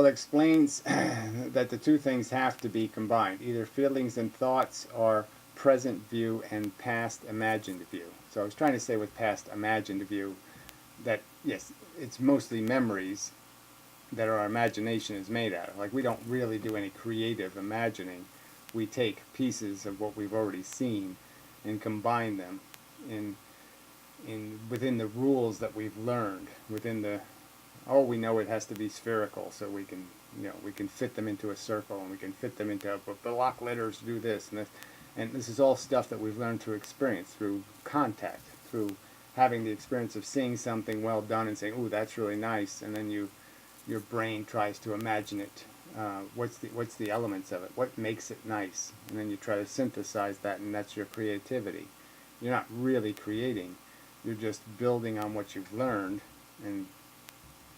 explains that the two things have to be combined. Either feelings and thoughts are present view and past imagined view. So I was trying to say with past imagined view that, yes, it's mostly memories that our imagination is made out of. Like, we don't really do any creative imagining. We take pieces of what we've already seen and combine them in within the rules that we've learned, within the, oh, we know it has to be spherical, so we can, we can fit them into a circle, and we can fit them into, but block letters do this and this. And this is all stuff that we've learned through experience, through contact, through having the experience of seeing something well done and saying, ooh, that's really nice, and then your brain tries to imagine it. What's the elements of it? What makes it nice? And then you try to synthesize that, and that's your creativity. You're not really creating. You're just building on what you've learned and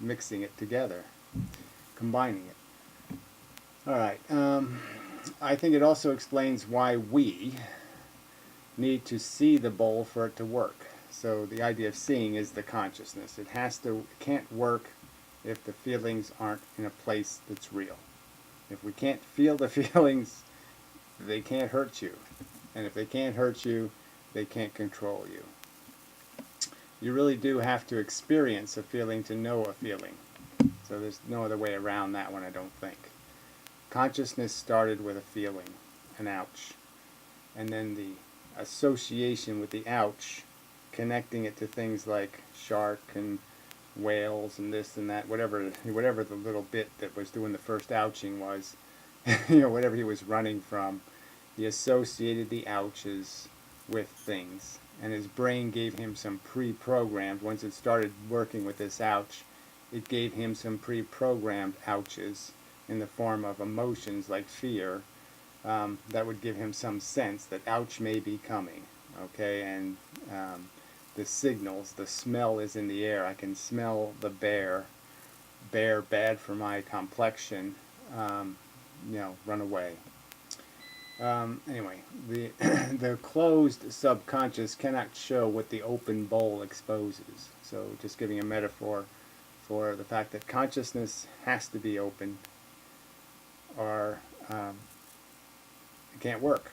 mixing it together, combining it. All right. I think it also explains why we need to see the bowl for it to work. So the idea of seeing is the consciousness. It can't work if the feelings aren't in a place that's real. If we can't feel the feelings, they can't hurt you. And if they can't hurt you, they can't control you. You really do have to experience a feeling to know a feeling. So there's no other way around that one, I don't think. Consciousness started with a feeling, an ouch. And then the association with the ouch, connecting it to things like shark and whales and this and that, whatever the little bit that was doing the first ouching was, whatever he was running from, he associated the ouches with things. And his brain gave him some pre-programmed, once it started working with this ouch, it gave him some pre-programmed ouches in the form of emotions like fear, that would give him some sense that ouch may be coming, okay? And the signals, the smell is in the air. I can smell the bear bad for my complexion, run away. Anyway, the closed subconscious cannot show what the open bowl exposes. So just giving a metaphor for the fact that consciousness has to be open, or it can't work,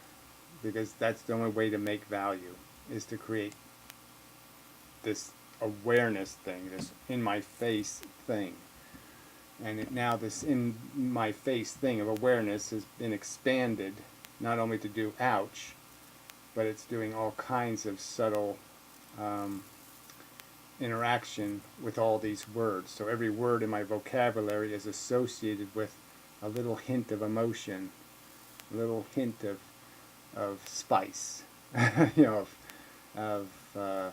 because that's the only way to make value, is to create this awareness thing, this in-my-face thing. And now this in-my-face thing of awareness has been expanded not only to do ouch, but it's doing all kinds of subtle interaction with all these words. So every word in my vocabulary is associated with a little hint of emotion, a little hint of spice, of a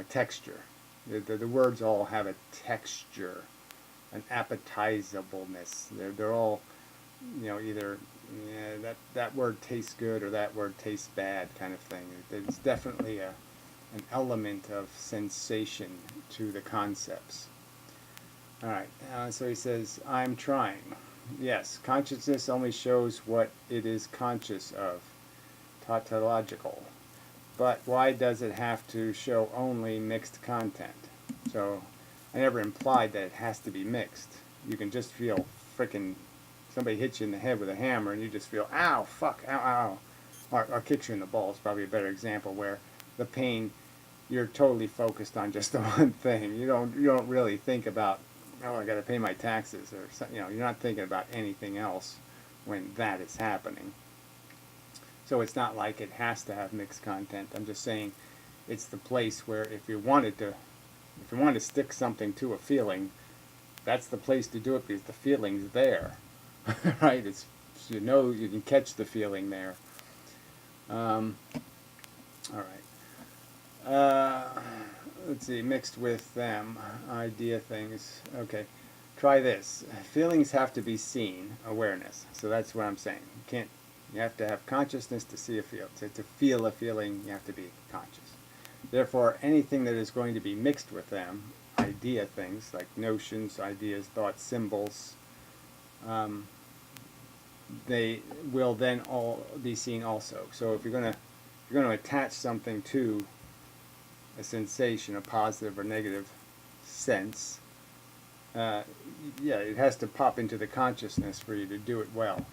texture. The words all have a texture, an appetizableness. They're all, either that word tastes good or that word tastes bad, kind of thing. There's definitely an element of sensation to the concepts. All right, so he says, I'm trying. Yes, consciousness only shows what it is conscious of, tautological. But why does it have to show only mixed content? So I never implied that it has to be mixed. You can just feel frickin' somebody hits you in the head with a hammer and you just feel, ow, fuck, ow, ow. Or kicks you in the balls, probably a better example, where the pain, you're totally focused on just the one thing. You don't really think about, oh, I got to pay my taxes, or something. You're not thinking about anything else when that is happening. So it's not like it has to have mixed content. I'm just saying it's the place where if you wanted to stick something to a feeling, that's the place to do it, because the feeling's there, right? It's, you can catch the feeling there. All right. Let's see, mixed with them, idea things. Okay, try this. Feelings have to be seen, awareness. So that's what I'm saying. You have to have consciousness to see a feel. To feel a feeling, you have to be conscious. Therefore, anything that is going to be mixed with them, idea things like notions, ideas, thoughts, symbols, they will then all be seen also. So if you're going to attach something to a sensation, a positive or negative sense, it has to pop into the consciousness for you to do it well.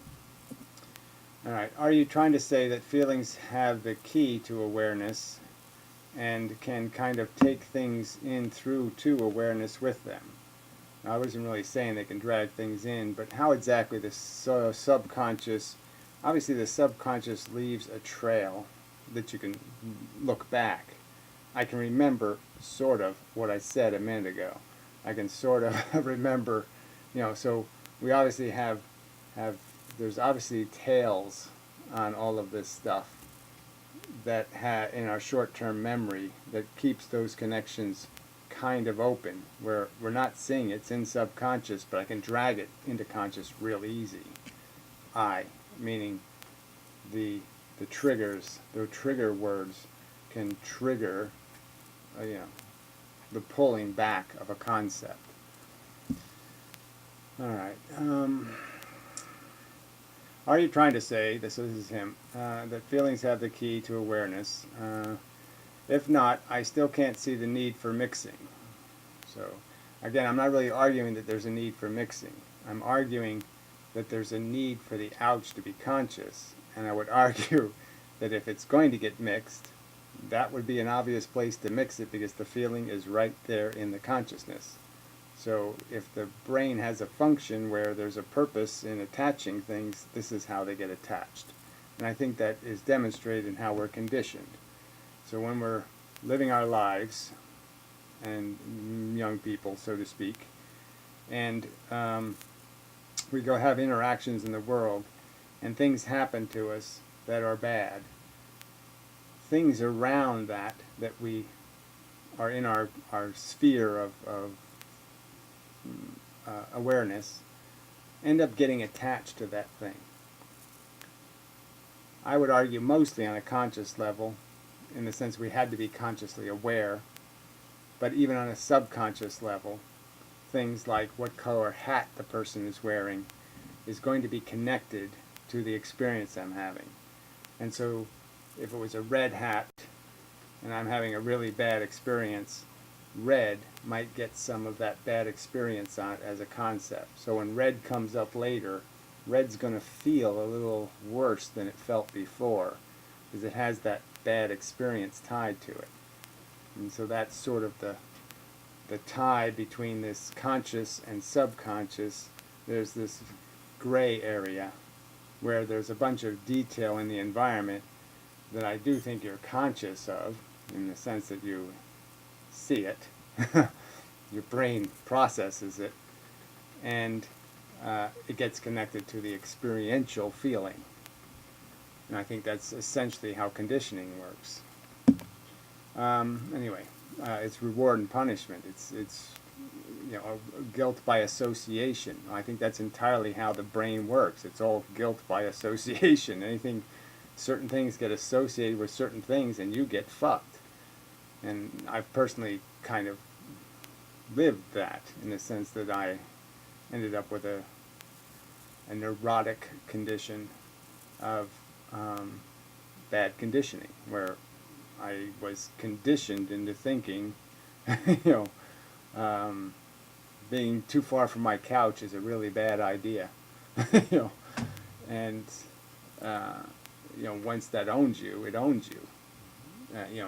All right. Are you trying to say that feelings have the key to awareness and can kind of take things in through to awareness with them? I wasn't really saying they can drag things in, but how exactly the subconscious, obviously the subconscious leaves a trail that you can look back. I can remember sort of what I said a minute ago. I can sort of remember, so we obviously have there's obviously tails on all of this stuff that in our short-term memory that keeps those connections kind of open, where we're not seeing it, it's in subconscious, but I can drag it into conscious real easy. Meaning the triggers, the trigger words can trigger, the pulling back of a concept. All right. Are you trying to say, this is him, that feelings have the key to awareness? If not, I still can't see the need for mixing. So, again, I'm not really arguing that there's a need for mixing. I'm arguing that there's a need for the ouch to be conscious. And I would argue that if it's going to get mixed, that would be an obvious place to mix it because the feeling is right there in the consciousness. So if the brain has a function where there's a purpose in attaching things, this is how they get attached. And I think that is demonstrated in how we're conditioned. So when we're living our lives, and young people, so to speak, and we go have interactions in the world, and things happen to us that are bad, things around that we are in our sphere of awareness end up getting attached to that thing. I would argue mostly on a conscious level, in the sense we had to be consciously aware, but even on a subconscious level, things like what color hat the person is wearing is going to be connected to the experience I'm having. And so if it was a red hat and I'm having a really bad experience, red might get some of that bad experience on it as a concept. So when red comes up later, red's going to feel a little worse than it felt before because it has that bad experience tied to it. And so that's sort of the tie between this conscious and subconscious. There's this gray area where there's a bunch of detail in the environment that I do think you're conscious of, in the sense that you see it, your brain processes it, and it gets connected to the experiential feeling. And I think that's essentially how conditioning works. Anyway, it's reward and punishment. It's guilt by association. I think that's entirely how the brain works. It's all guilt by association. Certain things get associated with certain things, and you get fucked. And I've personally kind of lived that, in the sense that I ended up with a neurotic condition of bad conditioning, where I was conditioned into thinking, being too far from my couch is a really bad idea, and once that owns you, it owns you.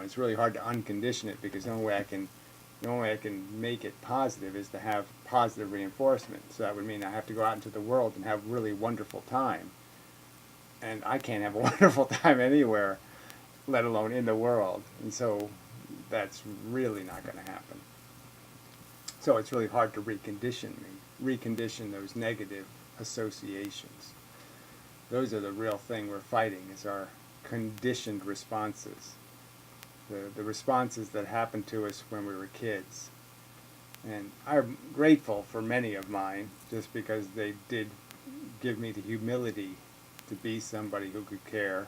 It's really hard to uncondition it, because the only way I can make it positive is to have positive reinforcement. So that would mean I have to go out into the world and have really wonderful time. And I can't have a wonderful time anywhere, let alone in the world. And so that's really not going to happen. So it's really hard to recondition those negative associations. Those are the real thing we're fighting, is our conditioned responses. The responses that happened to us when we were kids. And I'm grateful for many of mine, just because they did give me the humility to be somebody who could care.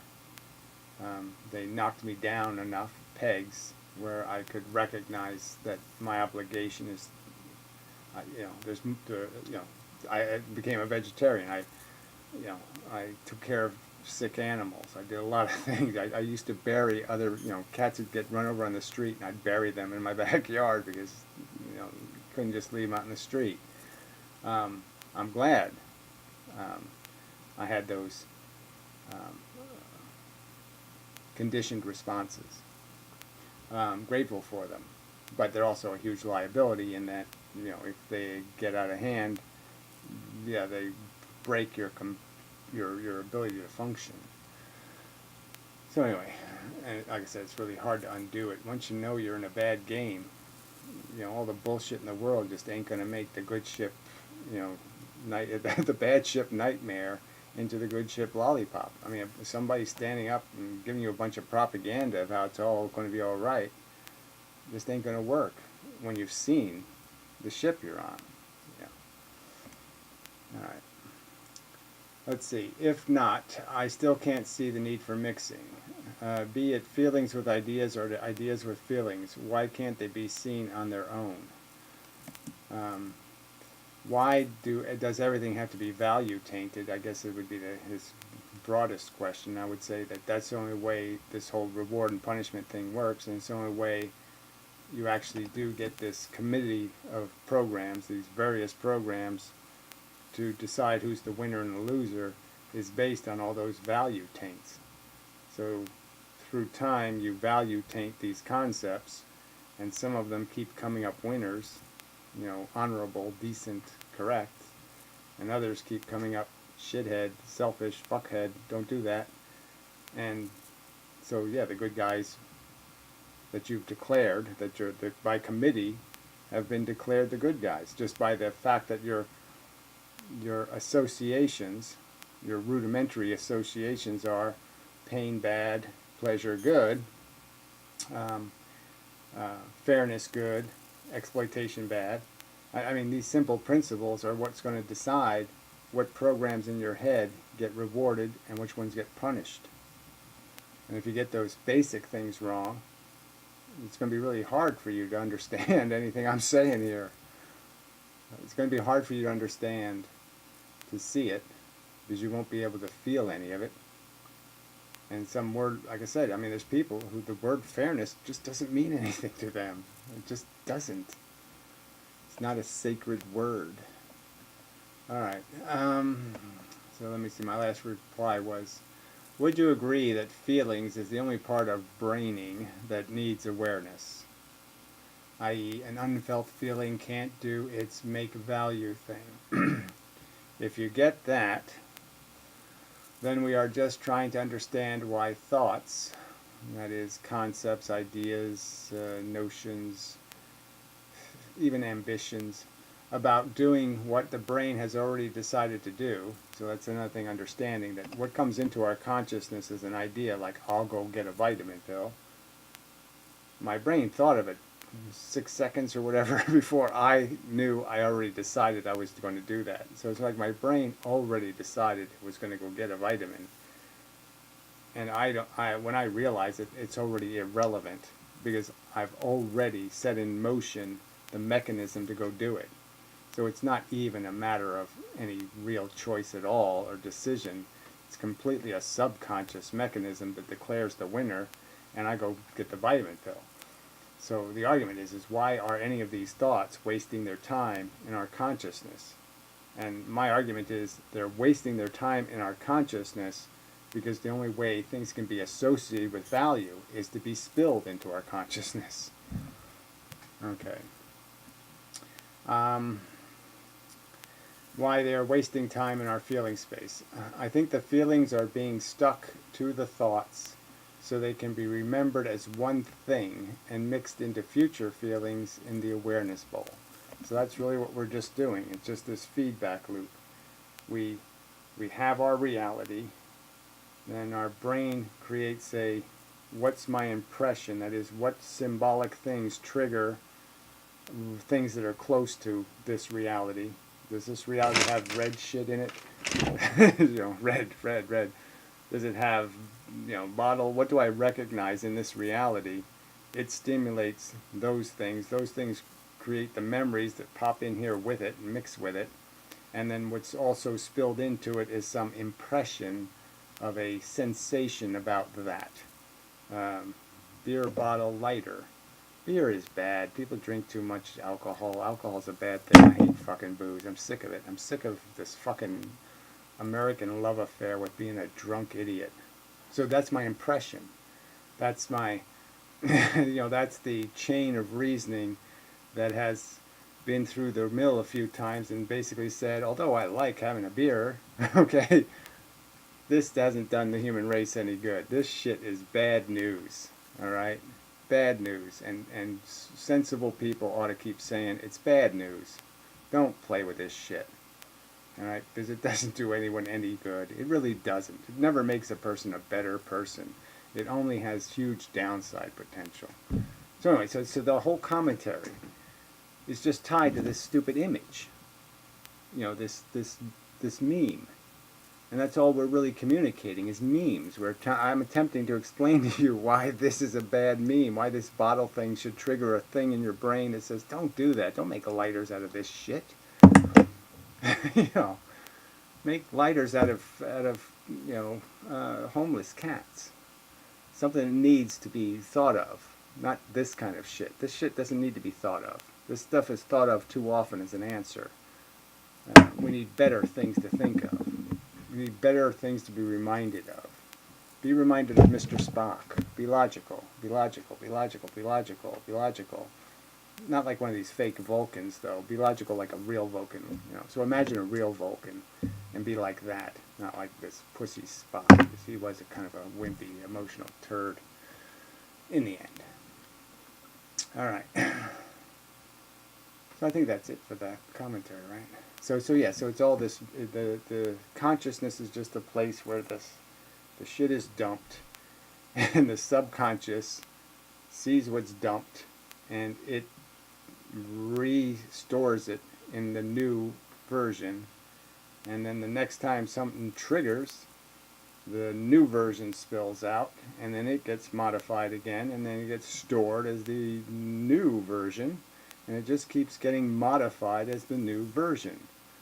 They knocked me down enough pegs where I could recognize that my obligation is, I became a vegetarian. I took care of sick animals. I did a lot of things. I used to bury other, cats would get run over on the street, and I'd bury them in my backyard because, couldn't just leave them out in the street. I'm glad I had those um, conditioned responses. Grateful for them, but they're also a huge liability in that, if they get out of hand, yeah, they break your ability to function. So anyway, and like I said, it's really hard to undo it. Once you know you're in a bad game, all the bullshit in the world just ain't gonna make the good ship, the bad ship nightmare into the good ship lollipop. I mean, if somebody's standing up and giving you a bunch of propaganda of how it's all going to be all right, this ain't going to work when you've seen the ship you're on. Yeah. All right. Let's see. If not, I still can't see the need for mixing. Be it feelings with ideas or ideas with feelings. Why can't they be seen on their own? Why does everything have to be value tainted? I guess it would be his broadest question. I would say that's the only way this whole reward and punishment thing works, and it's the only way you actually do get this committee of programs, these various programs, to decide who's the winner and the loser, is based on all those value taints. So through time you value taint these concepts, and some of them keep coming up winners, honorable, decent, correct, and others keep coming up shithead, selfish, fuckhead, don't do that. And so yeah, the good guys that you've declared, that by committee have been declared the good guys, just by the fact that your associations, your rudimentary associations are pain bad, pleasure good, fairness good, exploitation bad. I mean, these simple principles are what's going to decide what programs in your head get rewarded and which ones get punished. And if you get those basic things wrong, it's going to be really hard for you to understand anything I'm saying here. It's going to be hard for you to understand, to see it, because you won't be able to feel any of it. And some word, like I said, I mean, there's people who the word fairness just doesn't mean anything to them. It just doesn't. It's not a sacred word. All right. So let me see. My last reply was, would you agree that feelings is the only part of braining that needs awareness? I.e., an unfelt feeling can't do its make value thing. If you get that, then we are just trying to understand why thoughts, that is, concepts, ideas, notions, even ambitions, about doing what the brain has already decided to do. So that's another thing, understanding that what comes into our consciousness is an idea, like I'll go get a vitamin pill. My brain thought of it 6 seconds or whatever before I knew I already decided I was going to do that. So it's like my brain already decided it was going to go get a vitamin. And when I realize it, it's already irrelevant, because I've already set in motion the mechanism to go do it. So it's not even a matter of any real choice at all or decision. It's completely a subconscious mechanism that declares the winner, and I go get the vitamin pill. So the argument is why are any of these thoughts wasting their time in our consciousness? And my argument is they're wasting their time in our consciousness because the only way things can be associated with value is to be spilled into our consciousness. Okay. Why they are wasting time in our feeling space. I think the feelings are being stuck to the thoughts so they can be remembered as one thing and mixed into future feelings in the awareness bowl. So that's really what we're just doing. It's just this feedback loop. We have our reality, then our brain creates a what's my impression, that is, what symbolic things trigger things that are close to this reality. Does this reality have red shit in it? Red. Does it have, bottle? What do I recognize in this reality? It stimulates those things. Those things create the memories that pop in here with it and mix with it. And then what's also spilled into it is some impression of a sensation about that. Beer bottle lighter. Beer is bad. People drink too much alcohol. Alcohol's a bad thing. I hate fucking booze. I'm sick of it. I'm sick of this fucking American love affair with being a drunk idiot. So that's my impression. That's my, that's the chain of reasoning that has been through the mill a few times and basically said, although I like having a beer, okay, this hasn't done the human race any good. This shit is bad news, all right? Bad news. And sensible people ought to keep saying, it's bad news. Don't play with this shit, all right? Because it doesn't do anyone any good. It really doesn't. It never makes a person a better person. It only has huge downside potential. So anyway, so the whole commentary is just tied to this stupid image. This meme. And that's all we're really communicating is memes. I'm attempting to explain to you why this is a bad meme, why this bottle thing should trigger a thing in your brain that says, don't do that, don't make lighters out of this shit. Make lighters out of homeless cats. Something that needs to be thought of, not this kind of shit. This shit doesn't need to be thought of. This stuff is thought of too often as an answer. We need better things to think of. We need better things to be reminded of. Be reminded of Mr. Spock. Be logical. Be logical. Be logical. Be logical. Be logical. Not like one of these fake Vulcans, though. Be logical like a real Vulcan. So imagine a real Vulcan and be like that, not like this pussy Spock, because he was a kind of a wimpy, emotional turd in the end. All right. So I think that's it for the commentary, right? So it's all this. The consciousness is just a place where the shit is dumped, and the subconscious sees what's dumped, and it restores it in the new version, and then the next time something triggers, the new version spills out, and then it gets modified again, and then it gets stored as the new version, and it just keeps getting modified as the new version.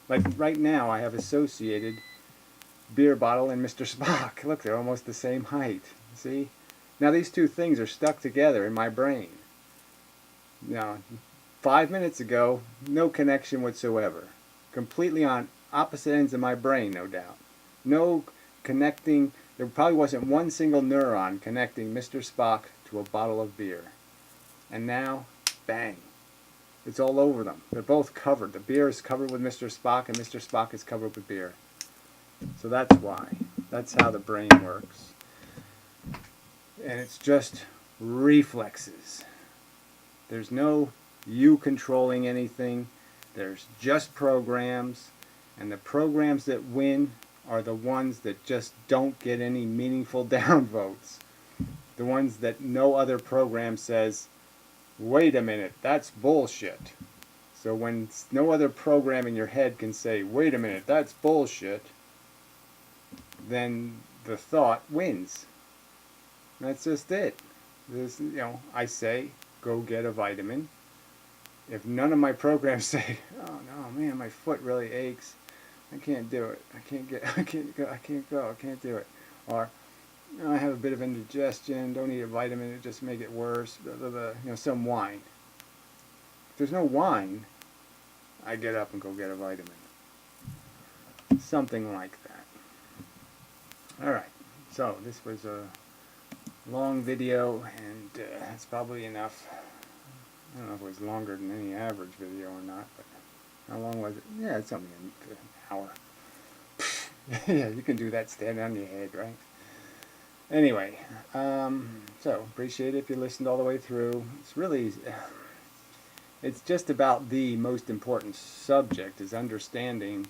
Like right now I have associated beer bottle and Mr. Spock. Look, they're almost the same height. See? Now these two things are stuck together in my brain. Now, 5 minutes ago, no connection whatsoever. Completely on opposite ends of my brain, no doubt. No connecting. There probably wasn't one single neuron connecting Mr. Spock to a bottle of beer. And now, bang. It's all over them. They're both covered. The beer is covered with Mr. Spock, and Mr. Spock is covered with beer. So that's why. That's how the brain works. And it's just reflexes. There's no you controlling anything. There's just programs. And the programs that win are the ones that just don't get any meaningful downvotes. The ones that no other program says, wait a minute, that's bullshit. So when no other program in your head can say, wait a minute, that's bullshit, then the thought wins. That's just it. I say, go get a vitamin. If none of my programs say, oh no, man, my foot really aches, I can't do it. I can't do it. Or, I have a bit of indigestion, don't eat a vitamin, it just make it worse, blah, blah, blah. Some whine. If there's no whine, I get up and go get a vitamin. Something like that. Alright, so this was a long video, and that's probably enough. I don't know if it was longer than any average video or not, but how long was it? Yeah, it's only an hour. Yeah, you can do that standing on your head, right? Anyway, so appreciate it if you listened all the way through. It's just about the most important subject, is understanding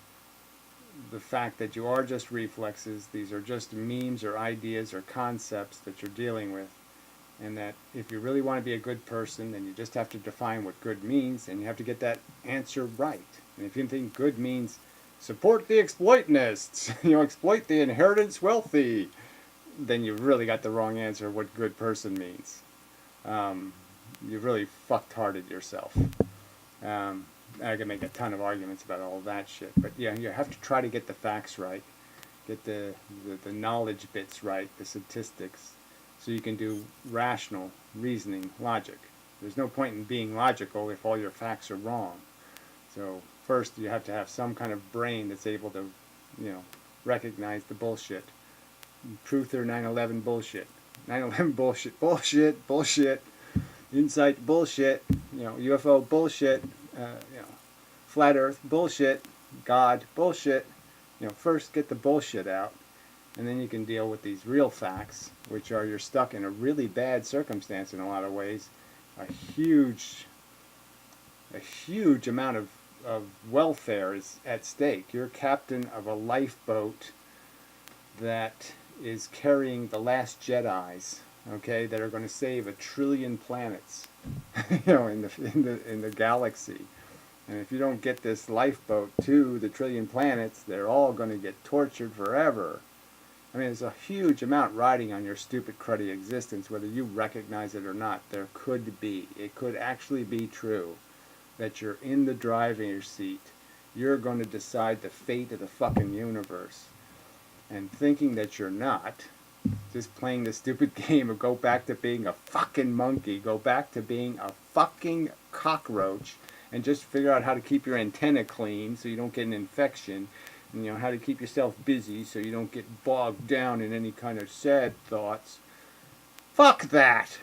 the fact that you are just reflexes. These are just memes or ideas or concepts that you're dealing with. And that if you really want to be a good person, then you just have to define what good means, and you have to get that answer right. And if you think good means support the exploitnists, exploit the inheritance wealthy, then you've really got the wrong answer of what good person means. You've really fucked-hearted yourself. I can make a ton of arguments about all that shit, but yeah, you have to try to get the facts right, get the knowledge bits right, the statistics, so you can do rational reasoning, logic. There's no point in being logical if all your facts are wrong. So first you have to have some kind of brain that's able to, recognize the bullshit. Truther 9/11 bullshit. 9/11 bullshit. Bullshit. Bullshit. Insight bullshit. UFO bullshit. Flat Earth bullshit. God bullshit. First get the bullshit out, and then you can deal with these real facts, which are you're stuck in a really bad circumstance in a lot of ways. A huge amount of welfare is at stake. You're captain of a lifeboat that is carrying the last Jedis, okay, that are going to save 1 trillion planets, in the galaxy. And if you don't get this lifeboat to the 1 trillion planets, they're all going to get tortured forever. I mean, there's a huge amount riding on your stupid, cruddy existence, whether you recognize it or not. There could be. It could actually be true that you're in the driver's seat. You're going to decide the fate of the fucking universe. And thinking that you're not, just playing the stupid game of go back to being a fucking monkey, go back to being a fucking cockroach, and just figure out how to keep your antenna clean so you don't get an infection, and how to keep yourself busy so you don't get bogged down in any kind of sad thoughts. Fuck that!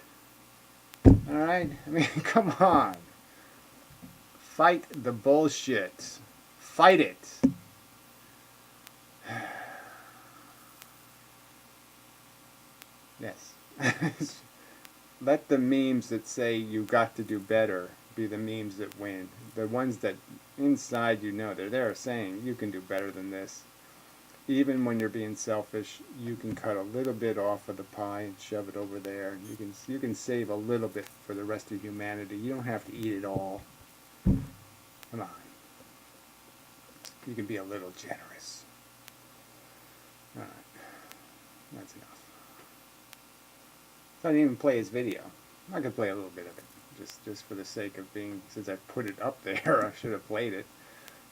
Alright? I mean, come on. Fight the bullshit. Fight it. Yes. Let the memes that say you got to do better be the memes that win. The ones that inside they're there saying you can do better than this. Even when you're being selfish, you can cut a little bit off of the pie and shove it over there. You can save a little bit for the rest of humanity. You don't have to eat it all. Come on. You can be a little generous. Alright. That's enough. So I didn't even play his video. I could play a little bit of it. Just for the sake of being, since I put it up there, I should have played it.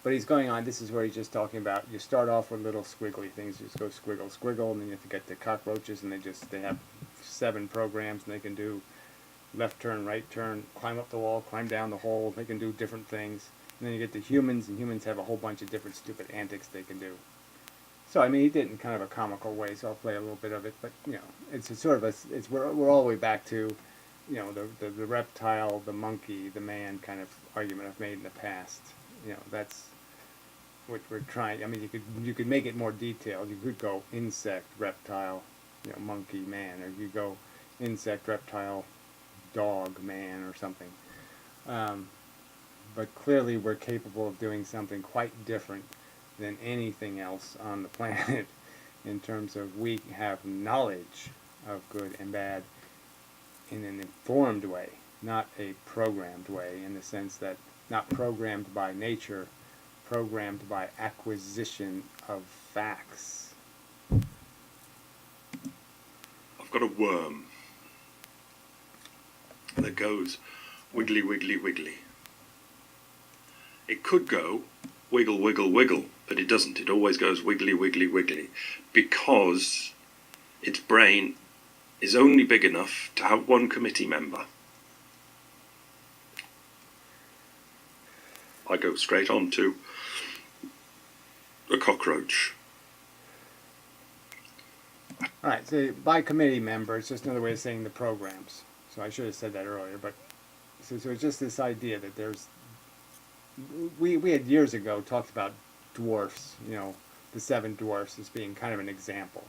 But he's going on, this is where he's just talking about, you start off with little squiggly things, you just go squiggle, squiggle, and then you have to get the cockroaches, and they have 7 programs, and they can do left turn, right turn, climb up the wall, climb down the hole, they can do different things. And then you get the humans, and humans have a whole bunch of different stupid antics they can do. So, I mean, he did it in kind of a comical way, so I'll play a little bit of it, but, it's a sort of we're all the way back to, the reptile, the monkey, the man kind of argument I've made in the past. That's what we're trying. I mean, you could make it more detailed. You could go insect, reptile, monkey, man, or you go insect, reptile, dog, man, or something. But clearly we're capable of doing something quite different than anything else on the planet in terms of we have knowledge of good and bad in an informed way, not a programmed way, in the sense that not programmed by nature, programmed by acquisition of facts. I've got a worm that goes wiggly, wiggly, wiggly. It could go wiggle, wiggle, wiggle, but it doesn't. It always goes wiggly, wiggly, wiggly, because its brain is only big enough to have 1 committee member. I go straight on to a cockroach. Alright, so by committee member, it's just another way of saying the programs. So I should have said that earlier, but so it's just this idea that there's, we had years ago talked about dwarfs, the 7 dwarfs as being kind of an example.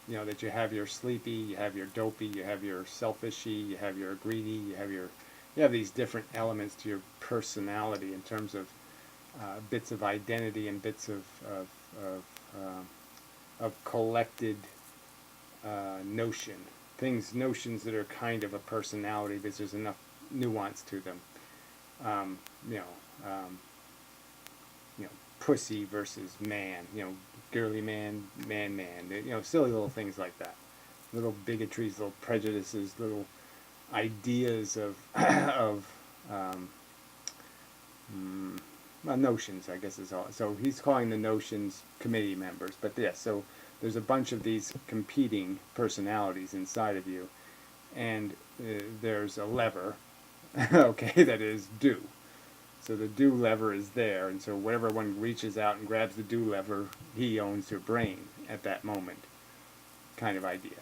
That you have your sleepy, you have your dopey, you have your selfishy, you have your greedy, you have these different elements to your personality in terms of bits of identity and bits of collected notions that are kind of a personality because there's enough nuance to them. Pussy versus man, girly man, man, silly little things like that. Little bigotries, little prejudices, little ideas of notions, I guess is all. So he's calling the notions committee members. But yes, so there's a bunch of these competing personalities inside of you, and there's a lever, okay, that is do. So the do lever is there, and so whatever one reaches out and grabs the do lever, he owns their brain at that moment, kind of idea.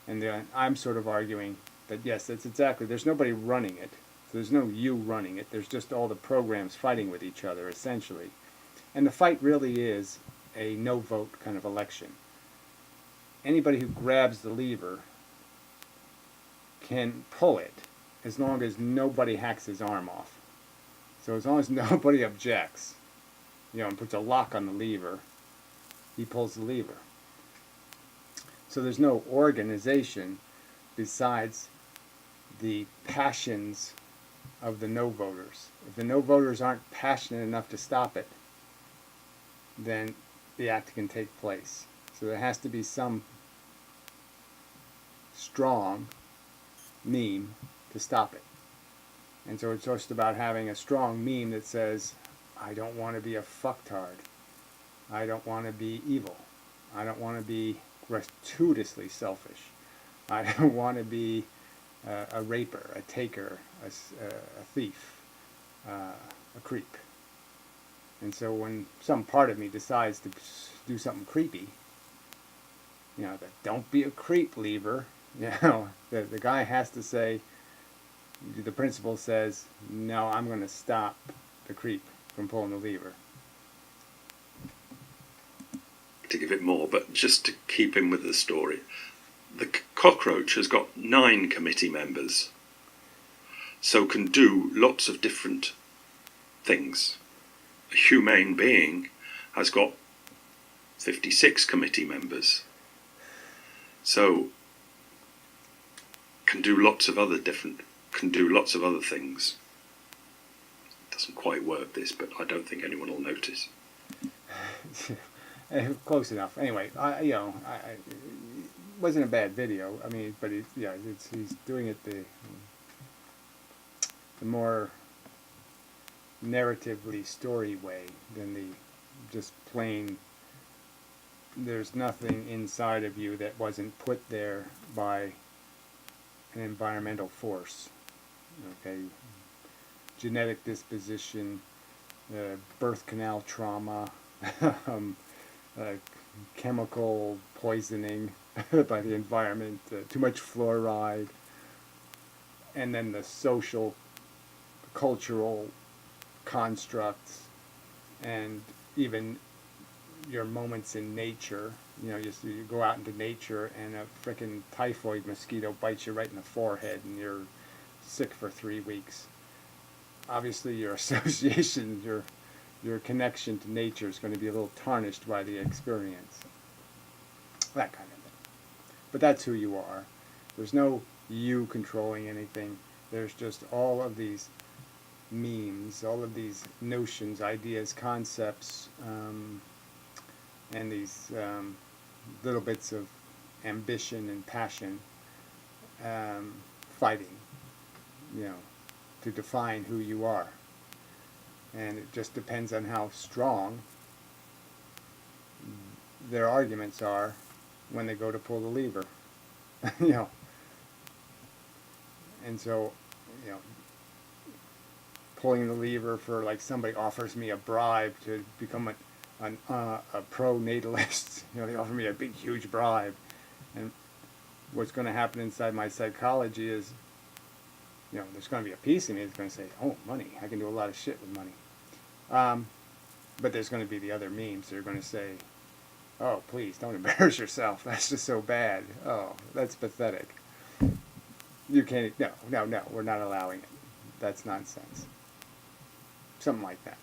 And then I'm sort of arguing that yes, that's exactly, there's nobody running it. So there's no you running it. There's just all the programs fighting with each other, essentially. And the fight really is a no vote kind of election. Anybody who grabs the lever can pull it as long as nobody hacks his arm off. So as long as nobody objects, and puts a lock on the lever, he pulls the lever. So there's no organization besides the passions of the no voters. If the no voters aren't passionate enough to stop it, then the act can take place. So there has to be some strong meme to stop it. And so it's just about having a strong meme that says, I don't want to be a fucktard. I don't want to be evil. I don't want to be gratuitously selfish. I don't want to be a raper, a taker, a thief, a creep. And so when some part of me decides to do something creepy, that don't be a creep lever, the guy has to say, the principal says, no, I'm going to stop the creep from pulling the lever. To give it more, but just to keep in with the story, the cockroach has got 9 committee members, so can do lots of different things. A humane being has got 56 committee members, so can do lots of other things. It doesn't quite work this, but I don't think anyone will notice. Close enough. Anyway, it wasn't a bad video. I mean, but he's doing it the more narratively story way than the just plain. There's nothing inside of you that wasn't put there by an environmental force. Okay, genetic disposition, birth canal trauma. Chemical poisoning by the environment, too much fluoride, and then the social, cultural constructs, and even your moments in nature. You go out into nature and a frickin' typhoid mosquito bites you right in the forehead and you're sick for 3 weeks. Obviously your association, your connection to nature is going to be a little tarnished by the experience. That kind of thing. But that's who you are. There's no you controlling anything. There's just all of these memes, all of these notions, ideas, concepts, and these little bits of ambition and passion fighting, to define who you are. And it just depends on how strong their arguments are when they go to pull the lever. And so, pulling the lever for, like, somebody offers me a bribe to become a pro-natalist. They offer me a big, huge bribe. And what's going to happen inside my psychology is, there's going to be a piece of me that's going to say, oh, money, I can do a lot of shit with money. But there's going to be the other memes that are going to say, oh, please, don't embarrass yourself. That's just so bad. Oh, that's pathetic. You can't, no, we're not allowing it. That's nonsense. Something like that.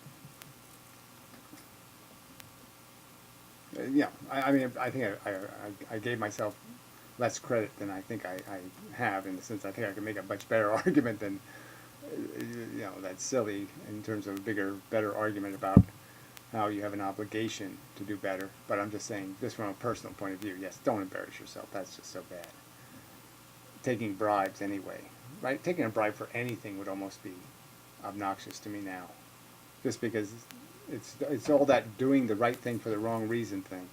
I mean, I think I gave myself less credit than I think I have, in the sense I think I can make a much better argument than, that's silly in terms of a better argument about how you have an obligation to do better. But I'm just saying, just from a personal point of view, yes, don't embarrass yourself. That's just so bad. Taking bribes anyway, right? Taking a bribe for anything would almost be obnoxious to me now, just because it's all that doing the right thing for the wrong reason thing.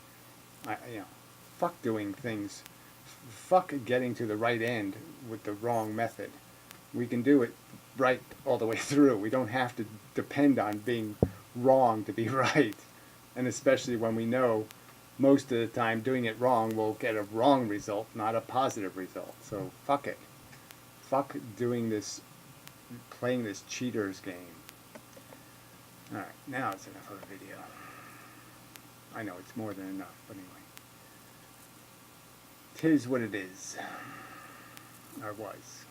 Fuck doing things. Fuck getting to the right end with the wrong method. We can do it right all the way through. We don't have to depend on being wrong to be right. And especially when we know most of the time doing it wrong will get a wrong result, not a positive result. So fuck it. Fuck doing this, playing this cheaters game. Alright, now it's enough of a video. I know it's more than enough, but anyway. 'Tis what it is. Or was.